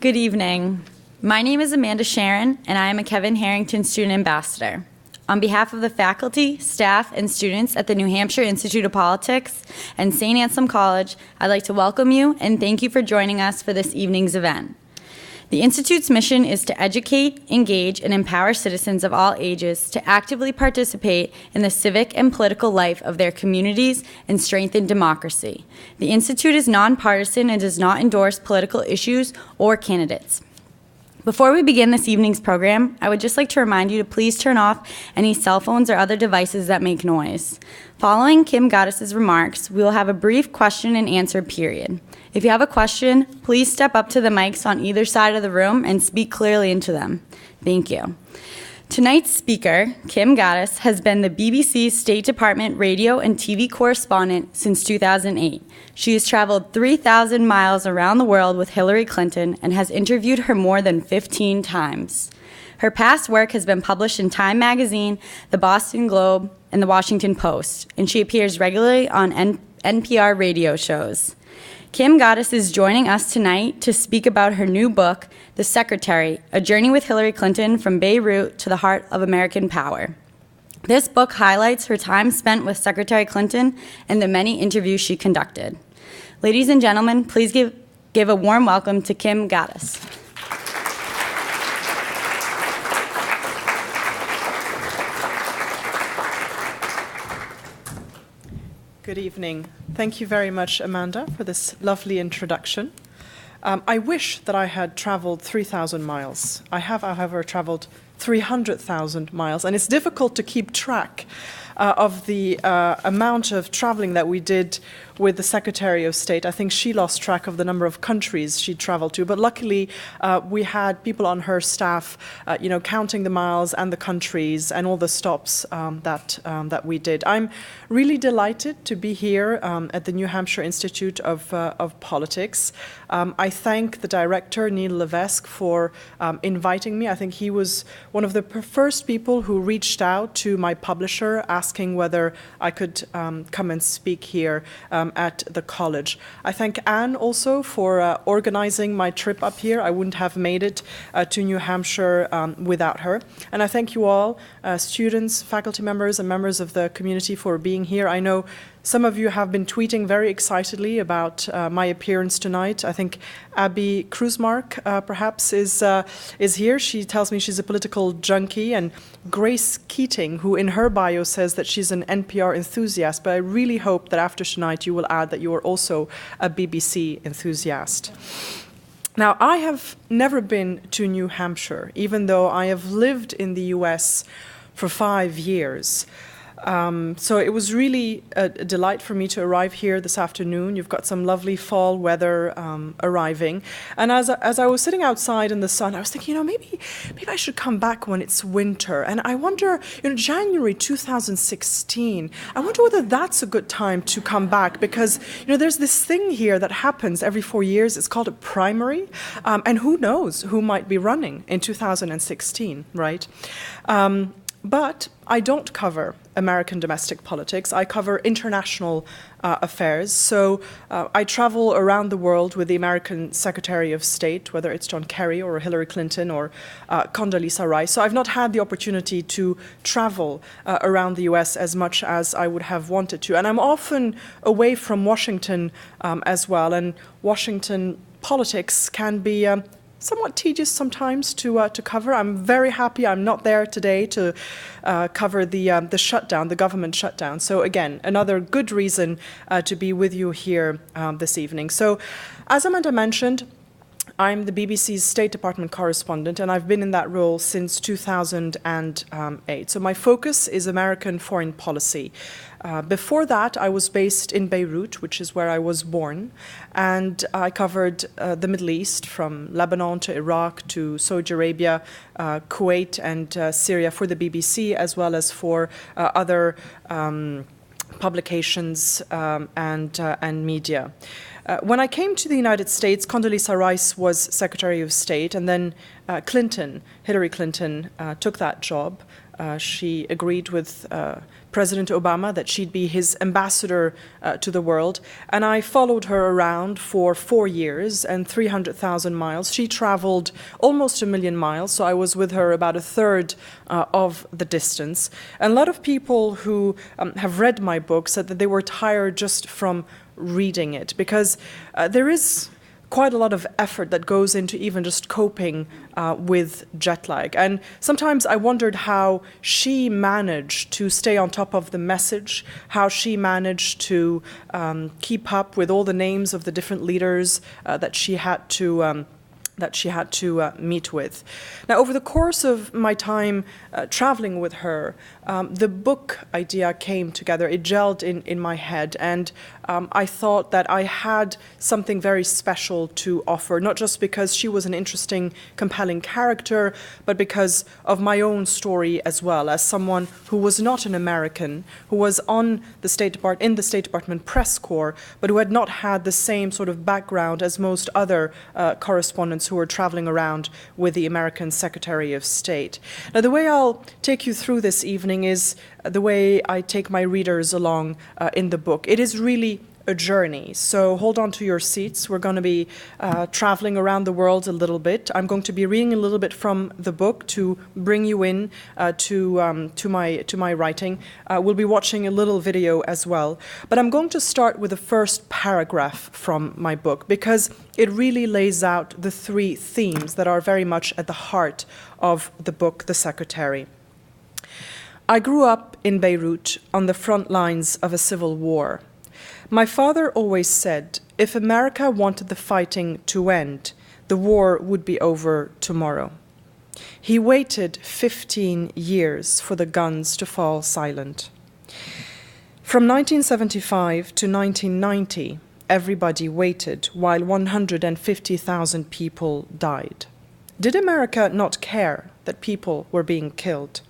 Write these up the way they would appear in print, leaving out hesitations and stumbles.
Good evening. My name is Amanda Sharon, and I am a Kevin Harrington Student Ambassador. On behalf of the faculty, staff, and students at the New Hampshire Institute of Politics and St. Anselm College, I'd like to welcome you and thank you for joining us for this evening's event. The Institute's mission is to educate, engage, and empower citizens of all ages to actively participate in the civic and political life of their communities and strengthen democracy. The Institute is nonpartisan and does not endorse political issues or candidates. Before we begin this evening's program, I would just like to remind you to please turn off any cell phones or other devices that make noise. Following Kim Ghattas' remarks, we will have a brief question and answer period. If you have a question, please step up to the mics on either side of the room and speak clearly into them. Thank you. Tonight's speaker, Kim Ghattas, has been the BBC State Department radio and TV correspondent since 2008. She has traveled 3,000 miles around the world with Hillary Clinton and has interviewed her more than 15 times. Her past work has been published in Time Magazine, the Boston Globe, and the Washington Post, and she appears regularly on NPR radio shows. Kim Ghattas is joining us tonight to speak about her new book, The Secretary, A Journey with Hillary Clinton from Beirut to the Heart of American Power. This book highlights her time spent with Secretary Clinton and the many interviews she conducted. Ladies and gentlemen, please give a warm welcome to Kim Ghattas. Good evening. Thank you very much, Amanda, for this lovely introduction. I wish that I had traveled 3,000 miles. I have, however, traveled 300,000 miles, and it's difficult to keep track of the amount of traveling that we did with the Secretary of State. I think she lost track of the number of countries she traveled to, but luckily we had people on her staff, counting the miles and the countries and all the stops that we did. I'm really delighted to be here at the New Hampshire Institute of Politics. I thank the director, Neil Levesque, for inviting me. I think he was one of the first people who reached out to my publisher asking whether I could come and speak here at the college. I thank Anne also for organizing my trip up here. I wouldn't have made it to New Hampshire without her. And I thank you all, students, faculty members, and members of the community for being here. I know some of you have been tweeting very excitedly about my appearance tonight. I think Abby Kruzmark perhaps is here. She tells me she's a political junkie, and Grace Keating, who in her bio says that she's an NPR enthusiast, but I really hope that after tonight you will add that you are also a BBC enthusiast. Now, I have never been to New Hampshire, even though I have lived in the US for 5 years. So it was really a delight for me to arrive here this afternoon. You've got some lovely fall weather arriving. And as I was sitting outside in the sun, I was thinking, maybe I should come back when it's winter. And I wonder, January 2016, I wonder whether that's a good time to come back, because, there's this thing here that happens every 4 years. It's called a primary. And who knows who might be running in 2016, right? But I don't cover American domestic politics. I cover international affairs. So I travel around the world with the American Secretary of State, whether it's John Kerry or Hillary Clinton or Condoleezza Rice. So I've not had the opportunity to travel around the US as much as I would have wanted to. And I'm often away from Washington as well. And Washington politics can be somewhat tedious sometimes to cover. I'm very happy I'm not there today to cover the shutdown, the government shutdown. So again, another good reason to be with you here this evening. So as Amanda mentioned, I'm the BBC's State Department correspondent, and I've been in that role since 2008. So my focus is American foreign policy. Before that, I was based in Beirut, which is where I was born, and I covered the Middle East, from Lebanon to Iraq to Saudi Arabia, Kuwait, and Syria for the BBC, as well as for other publications and media. When I came to the United States, Condoleezza Rice was Secretary of State, and then Hillary Clinton, took that job. She agreed with President Obama that she'd be his ambassador to the world. And I followed her around for 4 years and 300,000 miles. She traveled almost 1 million miles, so I was with her about a third of the distance. And a lot of people who have read my book said that they were tired just from reading it, because there is quite a lot of effort that goes into even just coping with jet lag. And sometimes I wondered how she managed to stay on top of the message, how she managed to keep up with all the names of the different leaders that she had to meet with. Now, over the course of my time traveling with her, the book idea came together. It gelled in my head, and I thought that I had something very special to offer, not just because she was an interesting, compelling character, but because of my own story as well, as someone who was not an American, who was in the State Department press corps, but who had not had the same sort of background as most other correspondents who were traveling around with the American Secretary of State. Now, the way I'll take you through this evening is the way I take my readers along in the book. It is really a journey, so hold on to your seats. We're going to be traveling around the world a little bit. I'm going to be reading a little bit from the book to bring you in to my writing. We'll be watching a little video as well. But I'm going to start with the first paragraph from my book, because it really lays out the 3 themes that are very much at the heart of the book, The Secretary. I grew up in Beirut on the front lines of a civil war. My father always said, if America wanted the fighting to end, the war would be over tomorrow. He waited 15 years for the guns to fall silent. From 1975 to 1990, everybody waited while 150,000 people died. Did America not care that people were being killed?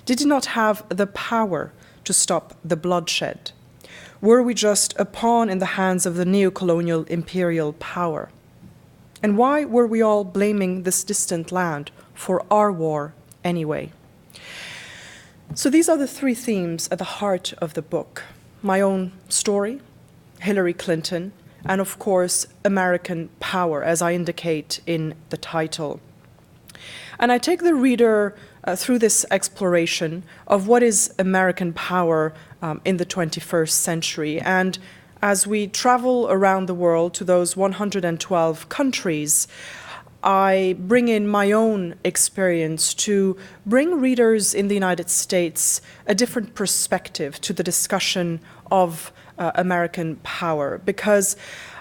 Did it not have the power to stop the bloodshed? Were we just a pawn in the hands of the neocolonial imperial power? And why were we all blaming this distant land for our war anyway? So these are the 3 themes at the heart of the book. My own story, Hillary Clinton, and of course, American power, as I indicate in the title. And I take the reader through this exploration of what is American power in the 21st century. And as we travel around the world to those 112 countries, I bring in my own experience to bring readers in the United States a different perspective to the discussion of American power, because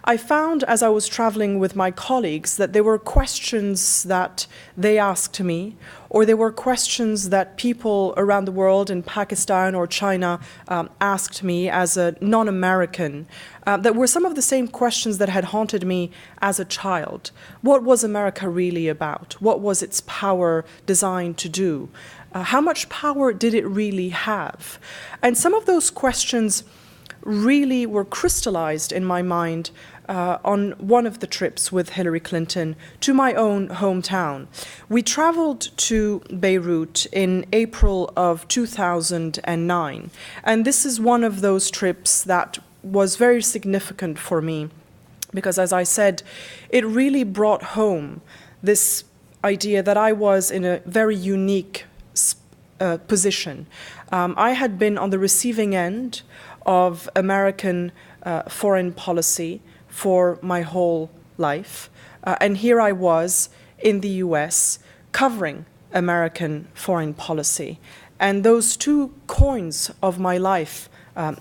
I found as I was traveling with my colleagues that there were questions that they asked me, or there were questions that people around the world in Pakistan or China asked me as a non-American, that were some of the same questions that had haunted me as a child. What was America really about? What was its power designed to do? How much power did it really have? And some of those questions really were crystallized in my mind on one of the trips with Hillary Clinton to my own hometown. We traveled to Beirut in April of 2009, and this is one of those trips that was very significant for me because, as I said, it really brought home this idea that I was in a very unique position. I had been on the receiving end of American foreign policy for my whole life. And here I was in the US covering American foreign policy. And those 2 coins of my life,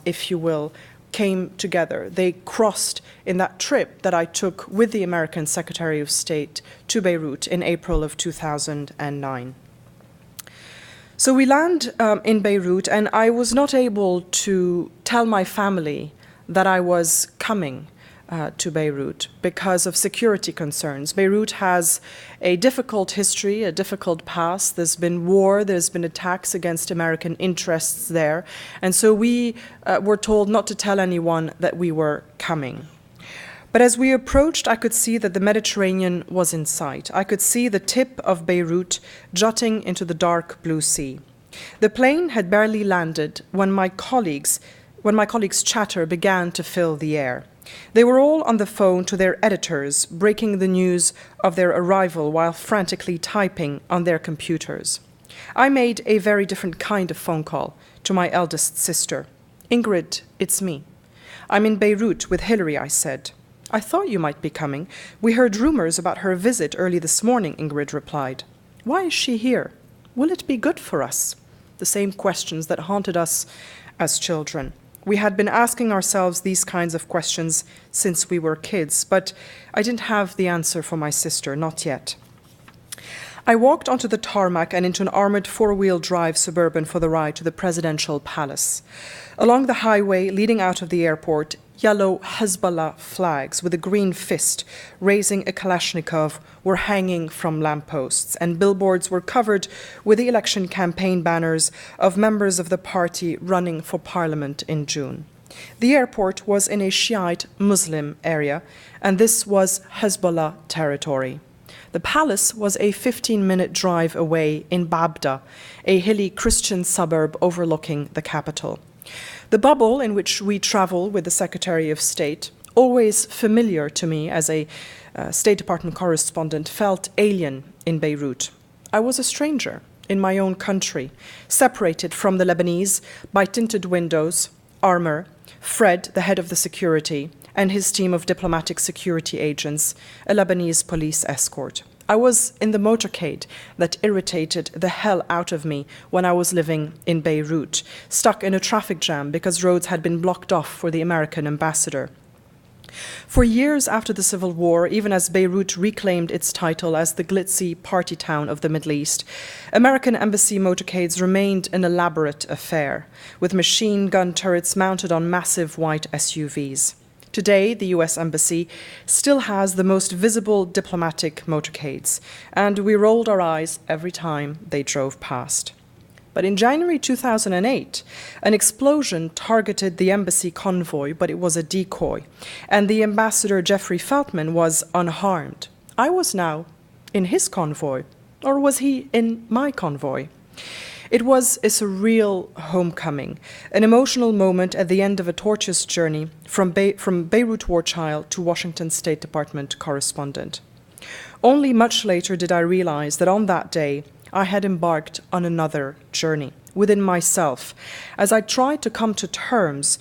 if you will, came together. They crossed in that trip that I took with the American Secretary of State to Beirut in April of 2009. So we land in Beirut, and I was not able to tell my family that I was coming to Beirut because of security concerns. Beirut has a difficult history, a difficult past. There's been war, there's been attacks against American interests there. And so we were told not to tell anyone that we were coming. But as we approached, I could see that the Mediterranean was in sight. I could see the tip of Beirut jutting into the dark blue sea. The plane had barely landed when my colleagues' chatter began to fill the air. They were all on the phone to their editors, breaking the news of their arrival while frantically typing on their computers. I made a very different kind of phone call to my eldest sister. "Ingrid, it's me. I'm in Beirut with Hillary," I said. "I thought you might be coming. We heard rumors about her visit early this morning," Ingrid replied. "Why is she here? Will it be good for us?" The same questions that haunted us as children. We had been asking ourselves these kinds of questions since we were kids, but I didn't have the answer for my sister, not yet. I walked onto the tarmac and into an armored four-wheel drive Suburban for the ride to the presidential palace. Along the highway leading out of the airport, yellow Hezbollah flags with a green fist raising a Kalashnikov were hanging from lampposts, and billboards were covered with the election campaign banners of members of the party running for parliament in June. The airport was in a Shiite Muslim area, and this was Hezbollah territory. The palace was a 15-minute drive away in Babda, a hilly Christian suburb overlooking the capital. The bubble in which we travel with the Secretary of State, always familiar to me as a State Department correspondent, felt alien in Beirut. I was a stranger in my own country, separated from the Lebanese by tinted windows, armor, Fred, the head of the security, and his team of diplomatic security agents, a Lebanese police escort. I was in the motorcade that irritated the hell out of me when I was living in Beirut, stuck in a traffic jam because roads had been blocked off for the American ambassador. For years after the Civil War, even as Beirut reclaimed its title as the glitzy party town of the Middle East, American embassy motorcades remained an elaborate affair, with machine gun turrets mounted on massive white SUVs. Today, the US Embassy still has the most visible diplomatic motorcades, and we rolled our eyes every time they drove past. But in January 2008, an explosion targeted the embassy convoy, but it was a decoy, and the ambassador Jeffrey Feltman was unharmed. I was now in his convoy, or was he in my convoy? It was a surreal homecoming, an emotional moment at the end of a tortuous journey from Beirut war child to Washington State Department correspondent. Only much later did I realize that on that day, I had embarked on another journey within myself as I tried to come to terms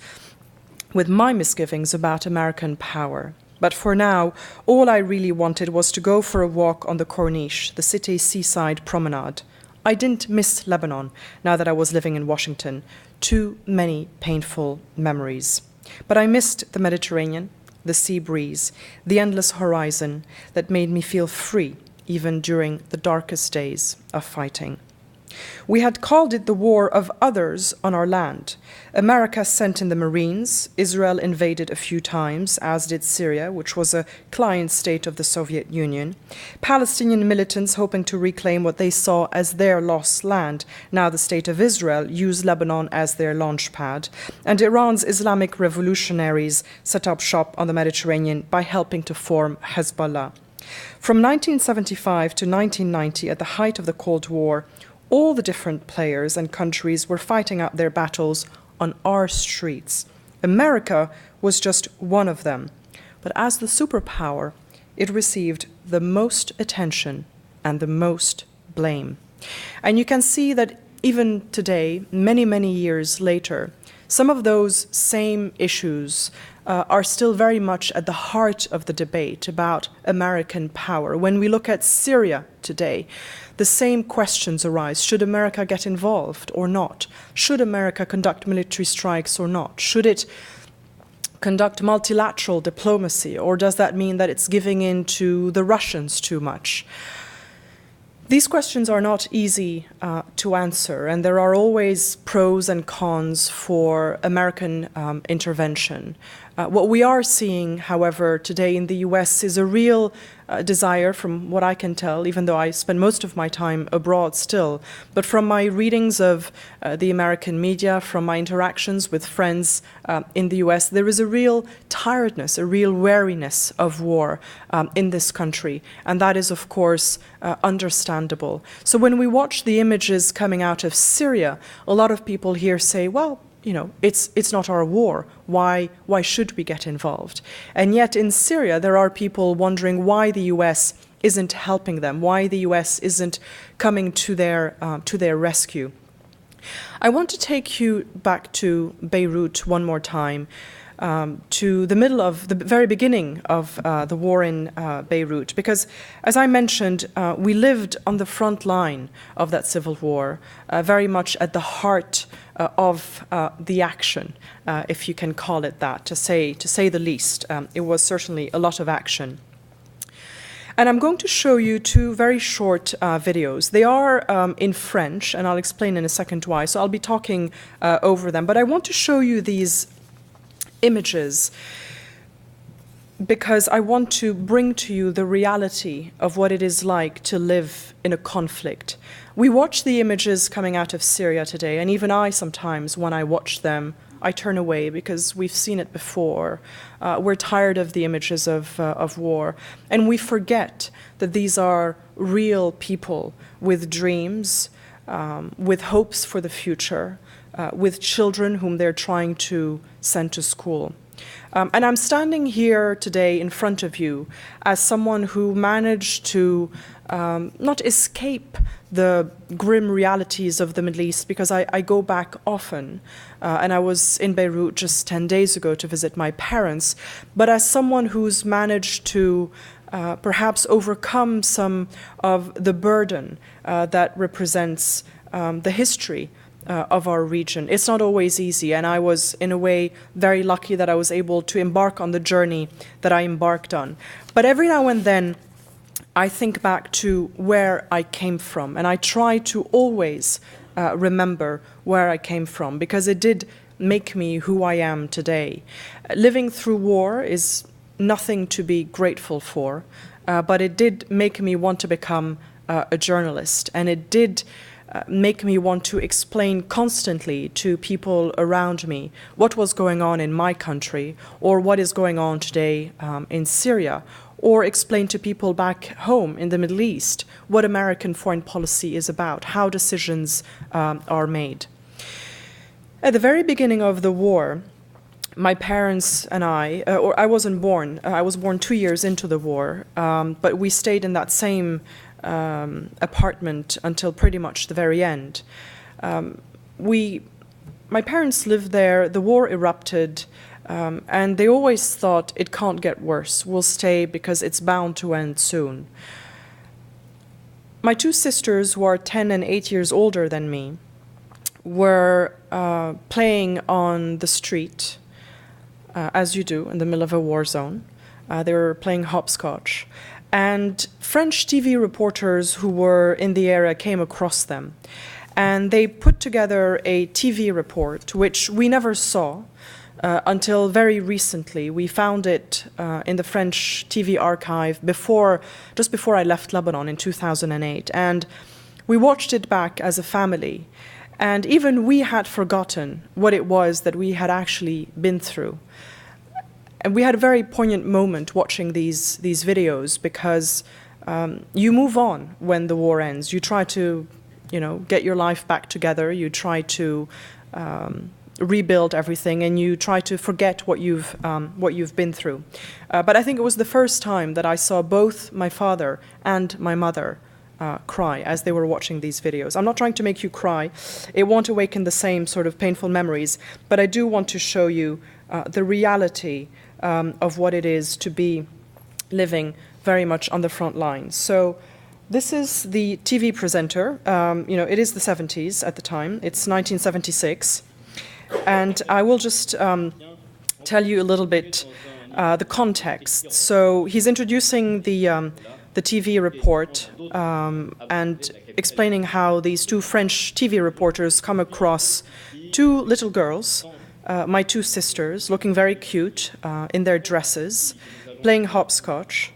with my misgivings about American power. But for now, all I really wanted was to go for a walk on the Corniche, the city's seaside promenade. I didn't miss Lebanon now that I was living in Washington. Too many painful memories. But I missed the Mediterranean, the sea breeze, the endless horizon that made me feel free even during the darkest days of fighting. We had called it the war of others on our land. America sent in the Marines. Israel invaded a few times, as did Syria, which was a client state of the Soviet Union. Palestinian militants hoping to reclaim what they saw as their lost land. Now the state of Israel used Lebanon as their launch pad. And Iran's Islamic revolutionaries set up shop on the Mediterranean by helping to form Hezbollah. From 1975 to 1990, at the height of the Cold War, all the different players and countries were fighting out their battles on our streets. America was just one of them. But as the superpower, it received the most attention and the most blame. And you can see that even today, many, many years later, some of those same issues are still very much at the heart of the debate about American power. When we look at Syria today, the same questions arise. Should America get involved or not? Should America conduct military strikes or not? Should it conduct multilateral diplomacy, or does that mean that it's giving in to the Russians too much? These questions are not easy to answer, and there are always pros and cons for American intervention. What we are seeing, however, today in the US is a real desire, from what I can tell, even though I spend most of my time abroad still, but from my readings of the American media, from my interactions with friends in the US, there is a real tiredness, a real weariness of war in this country, and that is, of course, understandable. So when we watch the images coming out of Syria, a lot of people here say, well, you know, it's not our war. Why should we get involved? And yet in Syria, there are people wondering why the US isn't helping them, why the US isn't coming to their rescue. I want to take you back to Beirut one more time, to the middle of the very beginning of the war in Beirut, because, as I mentioned, we lived on the front line of that civil war, very much at the heart of the action, if you can call it that, to say the least. It was certainly a lot of action. And I'm going to show you two very short videos. They are in French, and I'll explain in a second why, so I'll be talking over them. But I want to show you these images because I want to bring to you the reality of what it is like to live in a conflict. We watch the images coming out of Syria today, and even I sometimes, when I watch them, I turn away because we've seen it before. We're tired of the images of war, and we forget that these are real people with dreams, with hopes for the future, with children whom they're trying to send to school. And I'm standing here today in front of you as someone who managed to not escape the grim realities of the Middle East, because I go back often, and I was in Beirut just 10 days ago to visit my parents, but as someone who's managed to perhaps overcome some of the burden that represents the history of our region. It's not always easy, and I was, in a way, very lucky that I was able to embark on the journey that I embarked on. But every now and then, I think back to where I came from, and I try to always remember where I came from, because it did make me who I am today. Living through war is nothing to be grateful for, but it did make me want to become a journalist, and it did make me want to explain constantly to people around me what was going on in my country, or what is going on today in Syria, or explain to people back home in the Middle East what American foreign policy is about, how decisions are made. At the very beginning of the war, my parents and I wasn't born, I was born 2 years into the war, but we stayed in that same apartment until pretty much the very end. My parents lived there, the war erupted, and they always thought it can't get worse, we'll stay because it's bound to end soon. My two sisters, who are 10 and 8 years older than me, were playing on the street, as you do in the middle of a war zone. They were playing hopscotch. And French TV reporters who were in the area came across them. And they put together a TV report, which we never saw until very recently. We found it in the French TV archive just before I left Lebanon in 2008. And we watched it back as a family. And even we had forgotten what it was that we had actually been through. And we had a very poignant moment watching these videos, because you move on when the war ends. You try to, get your life back together. You try to rebuild everything, and you try to forget what you've been through. But I think it was the first time that I saw both my father and my mother cry as they were watching these videos. I'm not trying to make you cry. It won't awaken the same sort of painful memories, but I do want to show you the reality of what it is to be living very much on the front lines. So this is the TV presenter. It is the 70s at the time. It's 1976. And I will just tell you a little bit the context. So he's introducing the TV report and explaining how these two French TV reporters come across two little girls my two sisters, looking very cute in their dresses, playing hopscotch.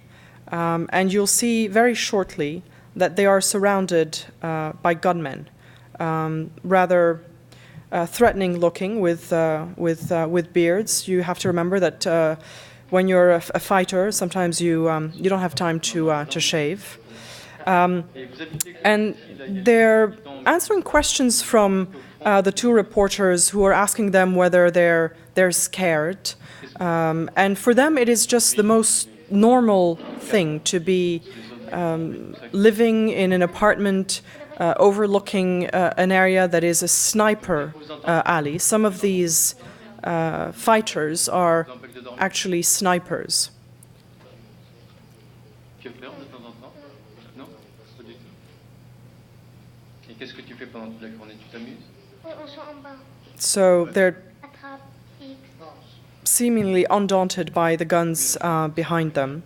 And you'll see very shortly that they are surrounded by gunmen, rather threatening looking with beards. You have to remember that when you're a fighter, sometimes you don't have time to shave. And they're answering questions from the two reporters who are asking them whether they're scared. And for them, it is just the most normal thing to be living in an apartment overlooking an area that is a sniper alley. Some of these fighters are actually snipers. Tu as peur de temps en temps? Non? Pas du tout. Et qu'est-ce que tu fais pendant toute la journée? Tu t'amuses? So they're seemingly undaunted by the guns behind them.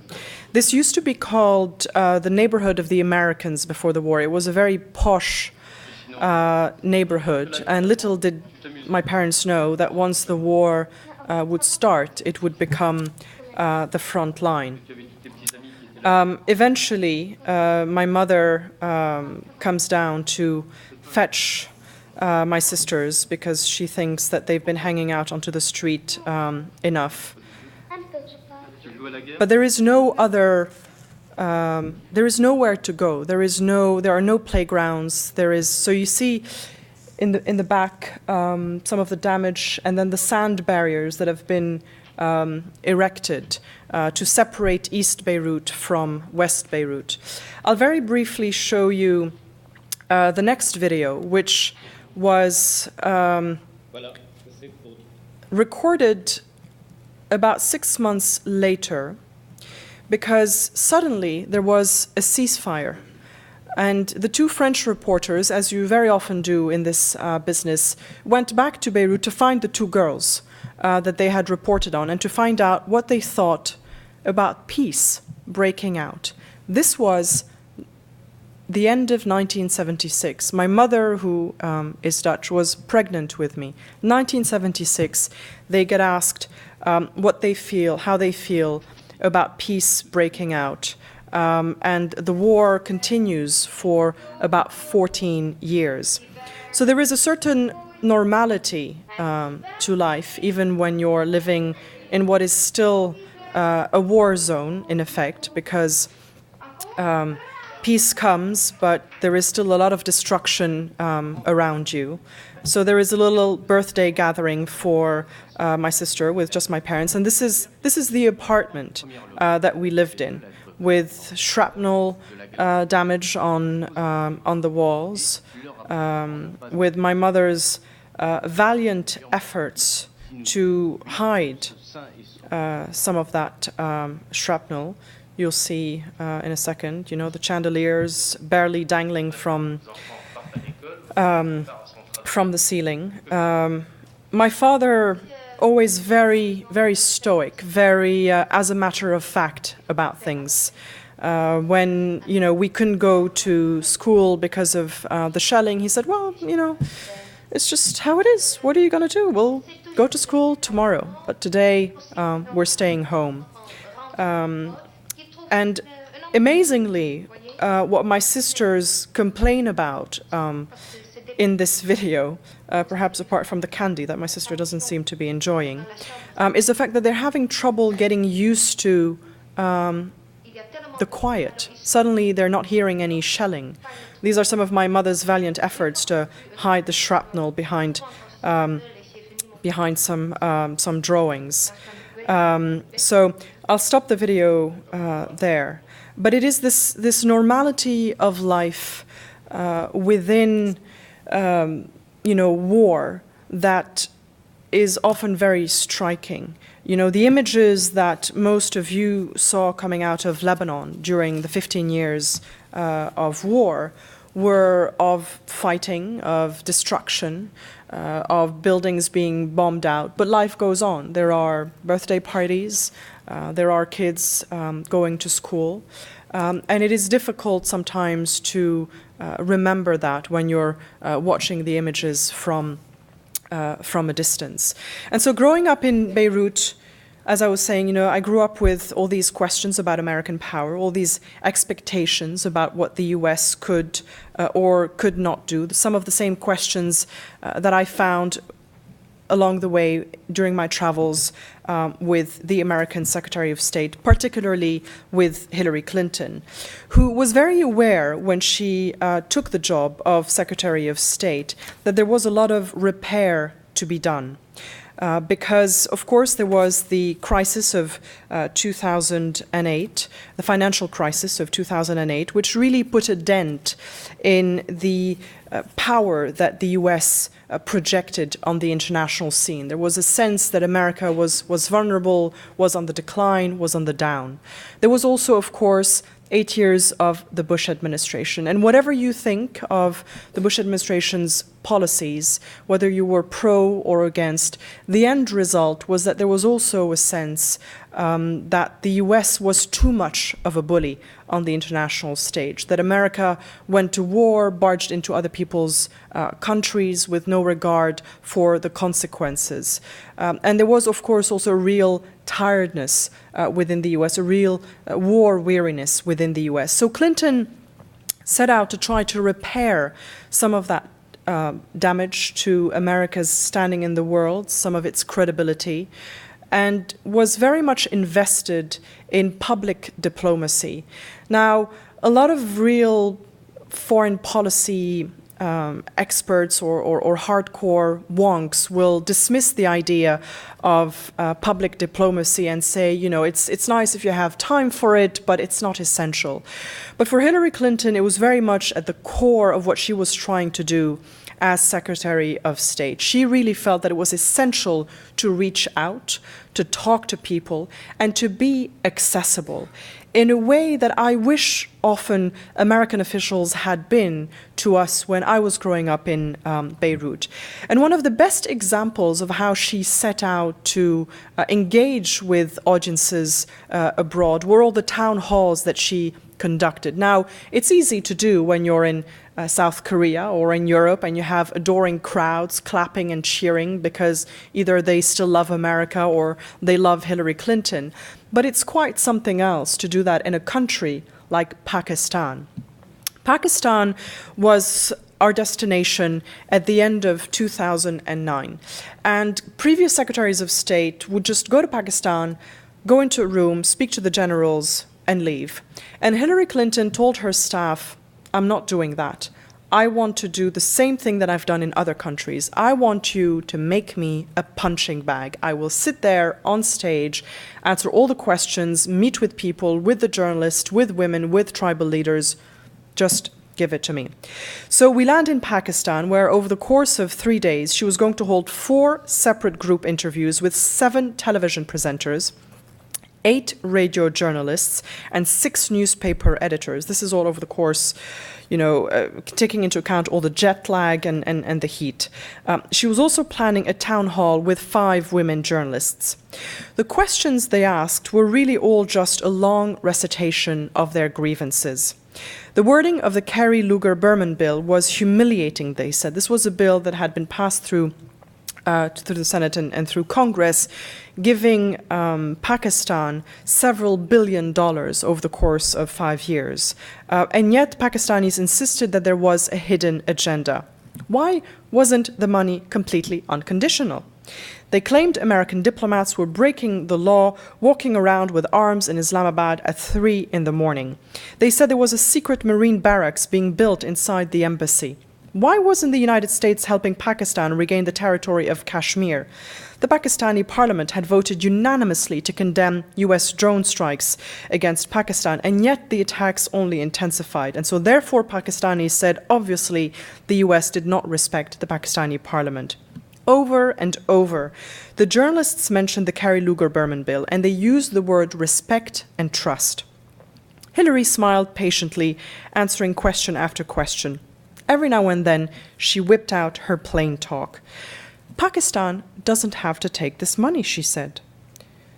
This used to be called the neighborhood of the Americans before the war. It was a very posh neighborhood, and little did my parents know that once the war would start, it would become the front line. Eventually, my mother comes down to fetch my sisters because she thinks that they've been hanging out onto the street enough. But there is no other. There is nowhere to go. There are no playgrounds. So you see in the back some of the damage, and then the sand barriers that have been erected to separate East Beirut from West Beirut. I'll very briefly show you the next video, which was recorded about 6 months later, because suddenly there was a ceasefire. And the two French reporters, as you very often do in this business, went back to Beirut to find the two girls that they had reported on and to find out what they thought about peace breaking out. This was the end of 1976. My mother, who is Dutch, was pregnant with me. 1976, they get asked what they feel, how they feel about peace breaking out. And the war continues for about 14 years. So there is a certain normality to life, even when you're living in what is still a war zone, in effect, because peace comes, but there is still a lot of destruction around you. So there is a little birthday gathering for my sister with just my parents, and this is the apartment that we lived in, with shrapnel damage on the walls, with my mother's valiant efforts to hide some of that shrapnel. You'll see in a second, the chandeliers barely dangling from the ceiling. My father, always very, very stoic, very as a matter of fact about things. When, we couldn't go to school because of the shelling, he said, well, it's just how it is. What are you going to do? We'll go to school tomorrow, but today we're staying home. And amazingly, what my sisters complain about in this video, perhaps apart from the candy that my sister doesn't seem to be enjoying, is the fact that they're having trouble getting used to the quiet. Suddenly they're not hearing any shelling. These are some of my mother's valiant efforts to hide the shrapnel behind some drawings. So I'll stop the video there. But it is this normality of life within war that is often very striking. The images that most of you saw coming out of Lebanon during the 15 years of war were of fighting, of destruction, of buildings being bombed out. But life goes on. There are birthday parties, there are kids going to school, and it is difficult sometimes to remember that when you're watching the images from from a distance. And so growing up in Beirut, as I was saying, I grew up with all these questions about American power, all these expectations about what the US could or could not do. Some of the same questions that I found along the way during my travels with the American Secretary of State, particularly with Hillary Clinton, who was very aware when she took the job of Secretary of State that there was a lot of repair to be done. Because, of course, there was the crisis of 2008, the financial crisis of 2008, which really put a dent in the power that the US projected on the international scene. There was a sense that America was vulnerable, was on the decline, was on the down. There was also, of course, 8 years of the Bush administration. And whatever you think of the Bush administration's policies, whether you were pro or against, the end result was that there was also a sense that the US was too much of a bully on the international stage, that America went to war, barged into other people's countries with no regard for the consequences. And there was, of course, also a real tiredness within the US, a real war weariness within the US. So Clinton set out to try to repair some of that damage to America's standing in the world, some of its credibility, and was very much invested in public diplomacy. Now, a lot of real foreign policy experts or hardcore wonks will dismiss the idea of public diplomacy and say, it's nice if you have time for it, but it's not essential. But for Hillary Clinton, it was very much at the core of what she was trying to do as Secretary of State. She really felt that it was essential to reach out, to talk to people, and to be accessible in a way that I wish often American officials had been to us when I was growing up in Beirut. And one of the best examples of how she set out to engage with audiences abroad were all the town halls that she conducted. Now, it's easy to do when you're in South Korea or in Europe and you have adoring crowds clapping and cheering because either they still love America or they love Hillary Clinton. But it's quite something else to do that in a country like Pakistan. Pakistan was our destination at the end of 2009. And previous secretaries of state would just go to Pakistan, go into a room, speak to the generals, and leave. And Hillary Clinton told her staff, I'm not doing that. I want to do the same thing that I've done in other countries. I want you to make me a punching bag. I will sit there on stage, answer all the questions, meet with people, with the journalists, with women, with tribal leaders. Just give it to me. So we land in Pakistan, where over the course of 3 days, she was going to hold 4 separate group interviews with 7 television presenters, 8 radio journalists, and 6 newspaper editors. This is all over the course, taking into account all the jet lag and the heat. She was also planning a town hall with 5 women journalists. The questions they asked were really all just a long recitation of their grievances. The wording of the Kerry-Lugar-Berman bill was humiliating, they said. This was a bill that had been passed through the Senate and through Congress, giving Pakistan several $1 billion over the course of 5 years. And yet Pakistanis insisted that there was a hidden agenda. Why wasn't the money completely unconditional? They claimed American diplomats were breaking the law, walking around with arms in Islamabad at 3 in the morning. They said there was a secret Marine barracks being built inside the embassy. Why wasn't the United States helping Pakistan regain the territory of Kashmir? The Pakistani parliament had voted unanimously to condemn US drone strikes against Pakistan, and yet the attacks only intensified. And so therefore Pakistanis said, obviously, the US did not respect the Pakistani parliament. Over and over, the journalists mentioned the Kerry-Lugar-Berman bill, and they used the word respect and trust. Hillary smiled patiently, answering question after question. Every now and then, she whipped out her plain talk. Pakistan doesn't have to take this money, she said.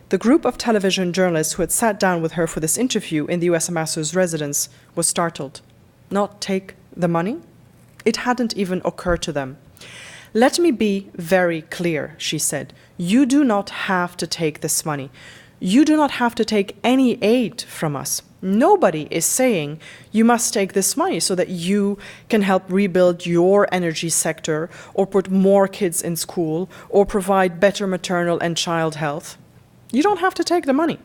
The group of television journalists who had sat down with her for this interview in the US ambassador's residence was startled. Not take the money? It hadn't even occurred to them. Let me be very clear, she said. You do not have to take this money. You do not have to take any aid from us. Nobody is saying you must take this money so that you can help rebuild your energy sector or put more kids in school or provide better maternal and child health. You don't have to take the money.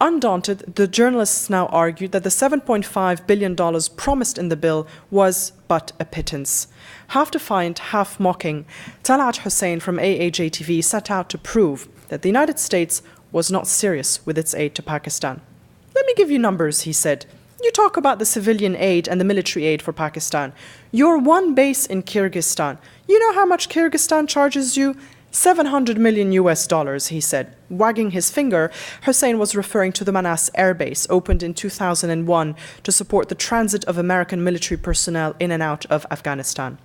Undaunted, the journalists now argued that the $7.5 billion promised in the bill was but a pittance. Half defiant, half mocking, Talat Hussein from AAJ-TV set out to prove that the United States was not serious with its aid to Pakistan. Let me give you numbers, he said. You talk about the civilian aid and the military aid for Pakistan. Your one base in Kyrgyzstan. You know how much Kyrgyzstan charges you? $700 million US, he said. Wagging his finger, Hussein was referring to the Manas Air Base, opened in 2001 to support the transit of American military personnel in and out of Afghanistan.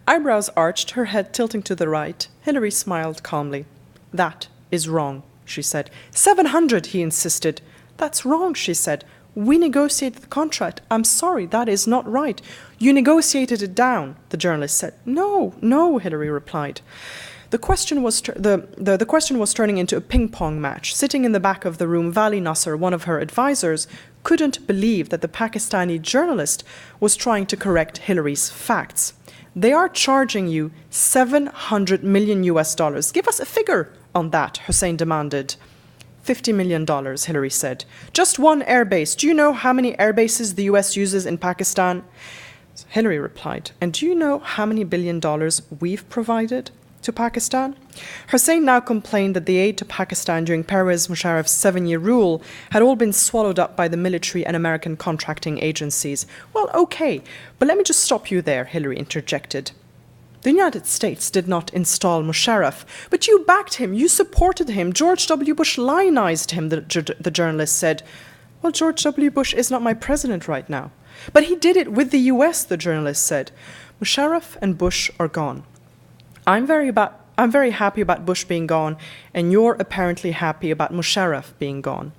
Eyebrows arched, her head tilting to the right, Hillary smiled calmly. That is wrong, she said. 700, he insisted. That's wrong, she said. We negotiated the contract. I'm sorry, that is not right. You negotiated it down, the journalist said. No, Hillary replied. The question was turning into a ping-pong match. Sitting in the back of the room, Vali Nasser, one of her advisors, couldn't believe that the Pakistani journalist was trying to correct Hillary's facts. They are charging you $700 million US. Give us a figure on that, Hussein demanded. $50 million, Hillary said. Just one airbase. Do you know how many airbases the US uses in Pakistan? Hillary replied, and do you know how many $1 billion we've provided to Pakistan? Hussein now complained that the aid to Pakistan during Pervez Musharraf's 7-year rule had all been swallowed up by the military and American contracting agencies. Well, okay, but let me just stop you there, Hillary interjected. The United States did not install Musharraf, but you backed him, you supported him. George W. Bush lionized him, the journalist said. Well, George W. Bush is not my president right now. But he did it with the US, the journalist said. Musharraf and Bush are gone. I'm very happy about Bush being gone, and you're apparently happy about Musharraf being gone.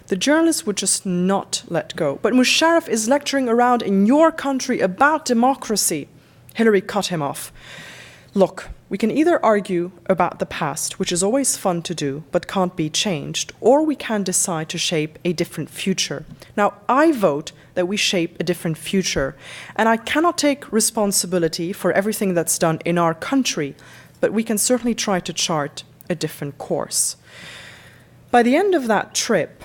The journalist would just not let go. But Musharraf is lecturing around in your country about democracy. Hillary cut him off. Look, we can either argue about the past, which is always fun to do, but can't be changed, or we can decide to shape a different future. Now, I vote that we shape a different future, and I cannot take responsibility for everything that's done in our country, but we can certainly try to chart a different course. By the end of that trip,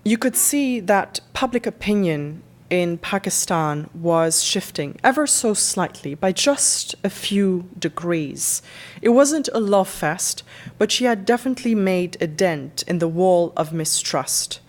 you could see that public opinion in Pakistan was shifting ever so slightly by just a few degrees. It wasn't a love fest, but she had definitely made a dent in the wall of mistrust.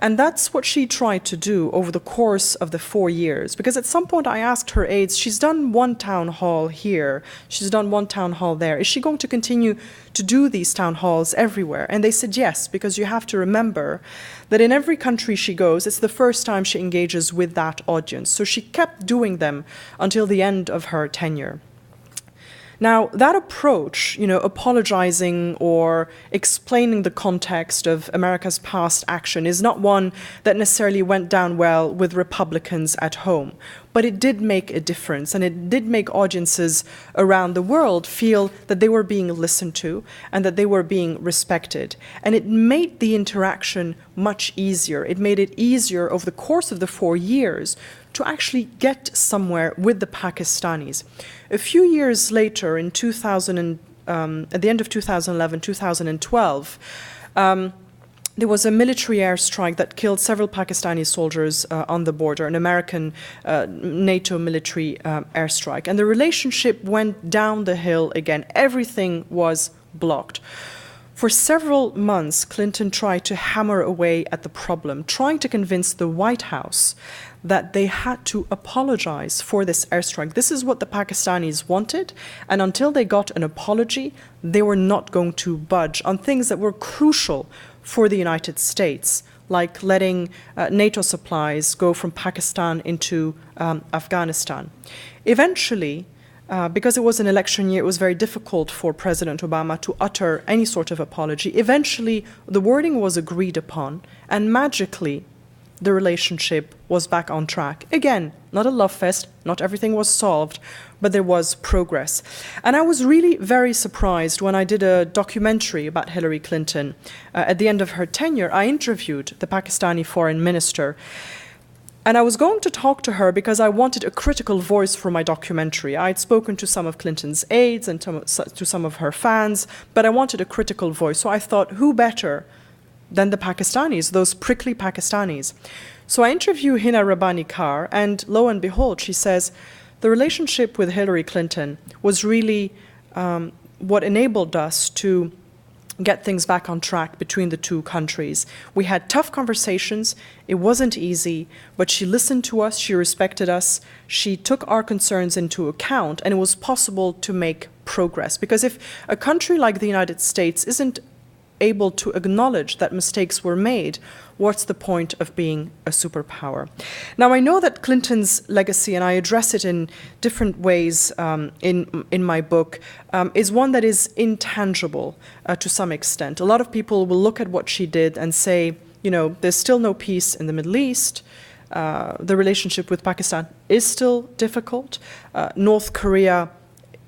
And that's what she tried to do over the course of the 4 years. Because at some point I asked her aides, she's done one town hall here, she's done one town hall there. Is she going to continue to do these town halls everywhere? And they said yes, because you have to remember that in every country she goes, it's the first time she engages with that audience. So she kept doing them until the end of her tenure. Now, that approach, apologizing or explaining the context of America's past action is not one that necessarily went down well with Republicans at home. But it did make a difference, and it did make audiences around the world feel that they were being listened to and that they were being respected. And it made the interaction much easier. It made it easier over the course of the 4 years to actually get somewhere with the Pakistanis. A few years later, in at the end of 2011, 2012, there was a military airstrike that killed several Pakistani soldiers on the border, an American NATO military airstrike. And the relationship went down the hill again. Everything was blocked. For several months, Clinton tried to hammer away at the problem, trying to convince the White House that they had to apologize for this airstrike. This is what the Pakistanis wanted, and until they got an apology, they were not going to budge on things that were crucial for the United States, like letting NATO supplies go from Pakistan into Afghanistan. Eventually, because it was an election year, it was very difficult for President Obama to utter any sort of apology. Eventually, the wording was agreed upon, and magically, the relationship was back on track. Again, not a love fest, not everything was solved, but there was progress. And I was really very surprised when I did a documentary about Hillary Clinton. At the end of her tenure, I interviewed the Pakistani foreign minister. And I was going to talk to her because I wanted a critical voice for my documentary. I had spoken to some of Clinton's aides and to some of her fans, but I wanted a critical voice. So I thought, who better than the Pakistanis, those prickly Pakistanis? So I interview Hina Rabbani Kar, and lo and behold, she says, the relationship with Hillary Clinton was really what enabled us to get things back on track between the two countries. We had tough conversations. It wasn't easy, but she listened to us, she respected us, she took our concerns into account, and it was possible to make progress. Because if a country like the United States isn't able to acknowledge that mistakes were made, what's the point of being a superpower? Now, I know that Clinton's legacy, and I address it in different ways in my book, is one that is intangible to some extent. A lot of people will look at what she did and say, you know, there's still no peace in the Middle East. The relationship with Pakistan is still difficult. North Korea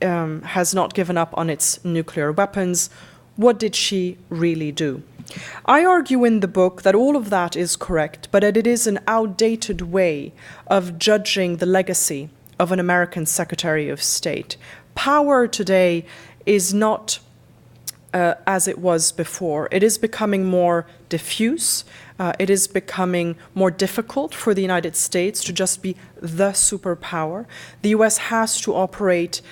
has not given up on its nuclear weapons. What did she really do? I argue in the book that all of that is correct, but that it is an outdated way of judging the legacy of an American Secretary of State. Power today is not as it was before. It is becoming more diffuse. It is becoming more difficult for the United States to just be the superpower. The US has to operate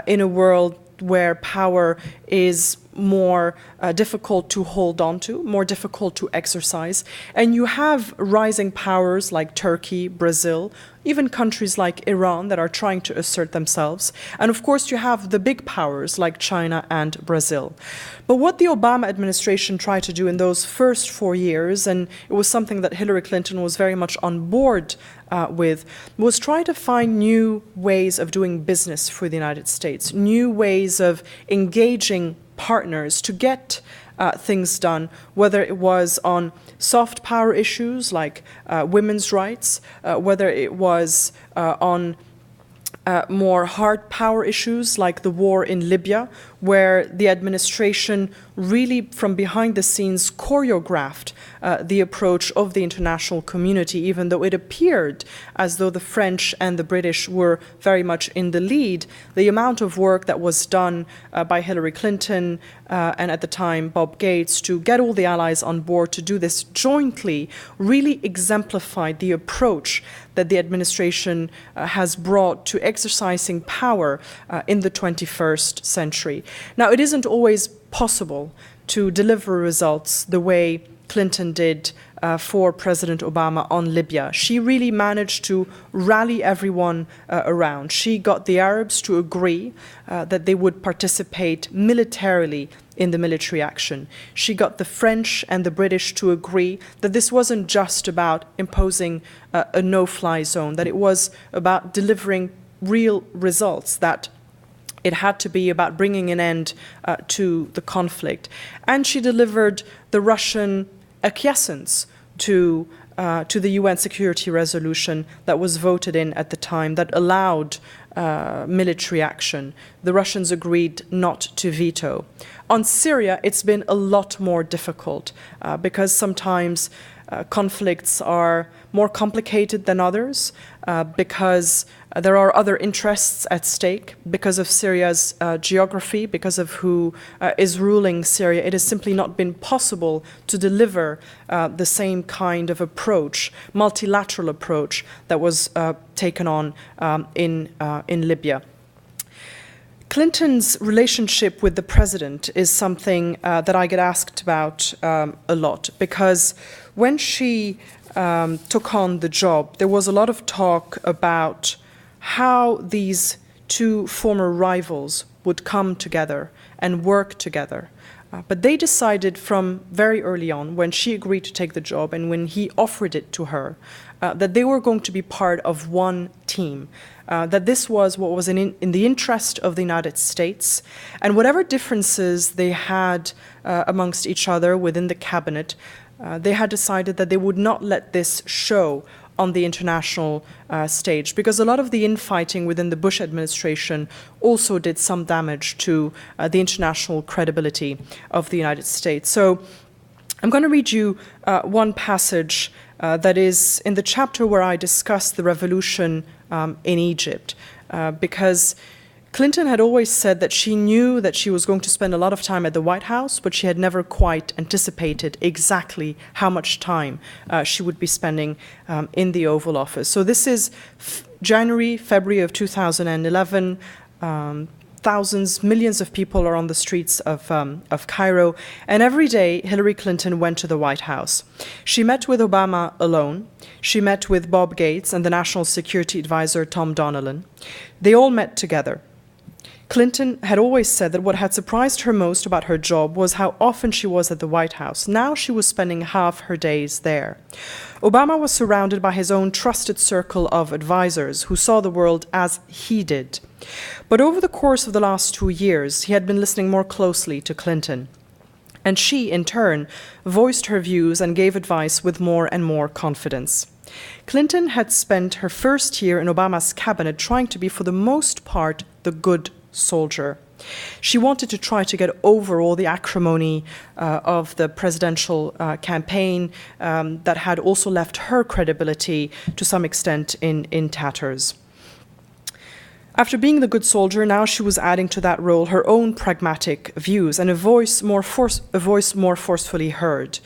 in a world where power is more difficult to hold on to, more difficult to exercise. And you have rising powers like Turkey, Brazil, even countries like Iran that are trying to assert themselves. And of course, you have the big powers like China and Brazil. But what the Obama administration tried to do in those first 4 years, and it was something that Hillary Clinton was very much on board with, was try to find new ways of doing business for the United States, new ways of engaging partners to get things done, whether it was on soft power issues like women's rights, whether it was on more hard power issues like the war in Libya, where the administration really from behind the scenes choreographed the approach of the international community, even though it appeared as though the French and the British were very much in the lead. The amount of work that was done by Hillary Clinton and at the time Bob Gates to get all the allies on board to do this jointly really exemplified the approach that the administration has brought to exercising power in the 21st century. Now, it isn't always possible to deliver results the way Clinton did for President Obama on Libya. She really managed to rally everyone around. She got the Arabs to agree that they would participate militarily in the military action. She got the French and the British to agree that this wasn't just about imposing a no-fly zone, that it was about delivering real results, that it had to be about bringing an end to the conflict. And she delivered the Russian acquiescence to the UN Security Resolution that was voted in at the time that allowed military action. The Russians agreed not to veto. On Syria, it's been a lot more difficult because sometimes conflicts are more complicated than others, because there are other interests at stake, because of Syria's geography, because of who is ruling Syria. It has simply not been possible to deliver the same kind of approach, multilateral approach, that was taken on in Libya. Clinton's relationship with the president is something that I get asked about a lot, because when she took on the job, there was a lot of talk about how these two former rivals would come together and work together. But they decided from very early on, when she agreed to take the job and when he offered it to her, that they were going to be part of one team, that this was what was in the interest of the United States, and whatever differences they had amongst each other within the cabinet, they had decided that they would not let this show on the international stage, because a lot of the infighting within the Bush administration also did some damage to the international credibility of the United States. So I'm going to read you one passage that is in the chapter where I discuss the revolution in Egypt, because Clinton had always said that she knew that she was going to spend a lot of time at the White House, but she had never quite anticipated exactly how much time she would be spending in the Oval Office. So this is January, February of 2011. Thousands, millions of people are on the streets of Cairo, and every day Hillary Clinton went to the White House. She met with Obama alone. She met with Bob Gates and the National Security Advisor Tom Donilon. They all met together. Clinton had always said that what had surprised her most about her job was how often she was at the White House. Now she was spending half her days there. Obama was surrounded by his own trusted circle of advisors who saw the world as he did. But over the course of the last 2 years, he had been listening more closely to Clinton. And she, in turn, voiced her views and gave advice with more and more confidence. Clinton had spent her first year in Obama's cabinet trying to be, for the most part, the good soldier. She wanted to try to get over all the acrimony of the presidential campaign that had also left her credibility to some extent in tatters. After being the good soldier, now she was adding to that role her own pragmatic views and a voice more forcefully heard.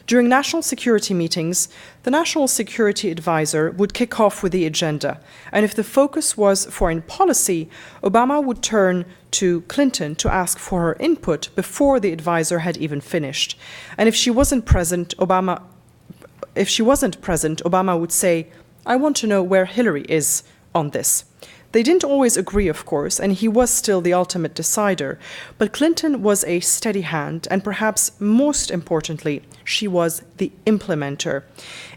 During national security meetings, the National Security Advisor would kick off with the agenda, and if the focus was foreign policy, Obama would turn to Clinton to ask for her input before the advisor had even finished. And if she wasn't present, Obama would say, "I want to know where Hillary is on this." They didn't always agree, of course, and he was still the ultimate decider. But Clinton was a steady hand, and perhaps most importantly, she was the implementer.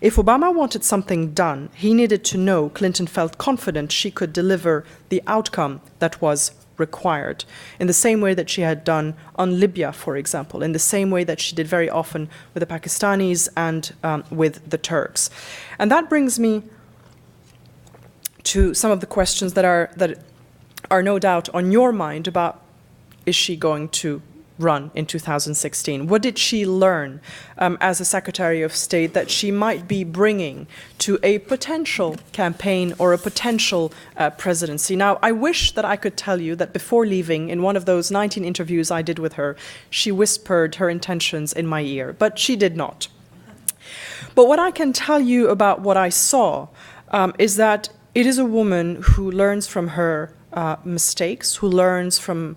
If Obama wanted something done, he needed to know Clinton felt confident she could deliver the outcome that was required, in the same way that she had done on Libya, for example, in the same way that she did very often with the Pakistanis and with the Turks. And that brings me to some of the questions that are no doubt on your mind about, is she going to run in 2016? What did she learn as a Secretary of State that she might be bringing to a potential campaign or a potential presidency? Now, I wish that I could tell you that before leaving, in one of those 19 interviews I did with her, she whispered her intentions in my ear, but she did not. But what I can tell you about what I saw is that it is a woman who learns from her mistakes, who learns from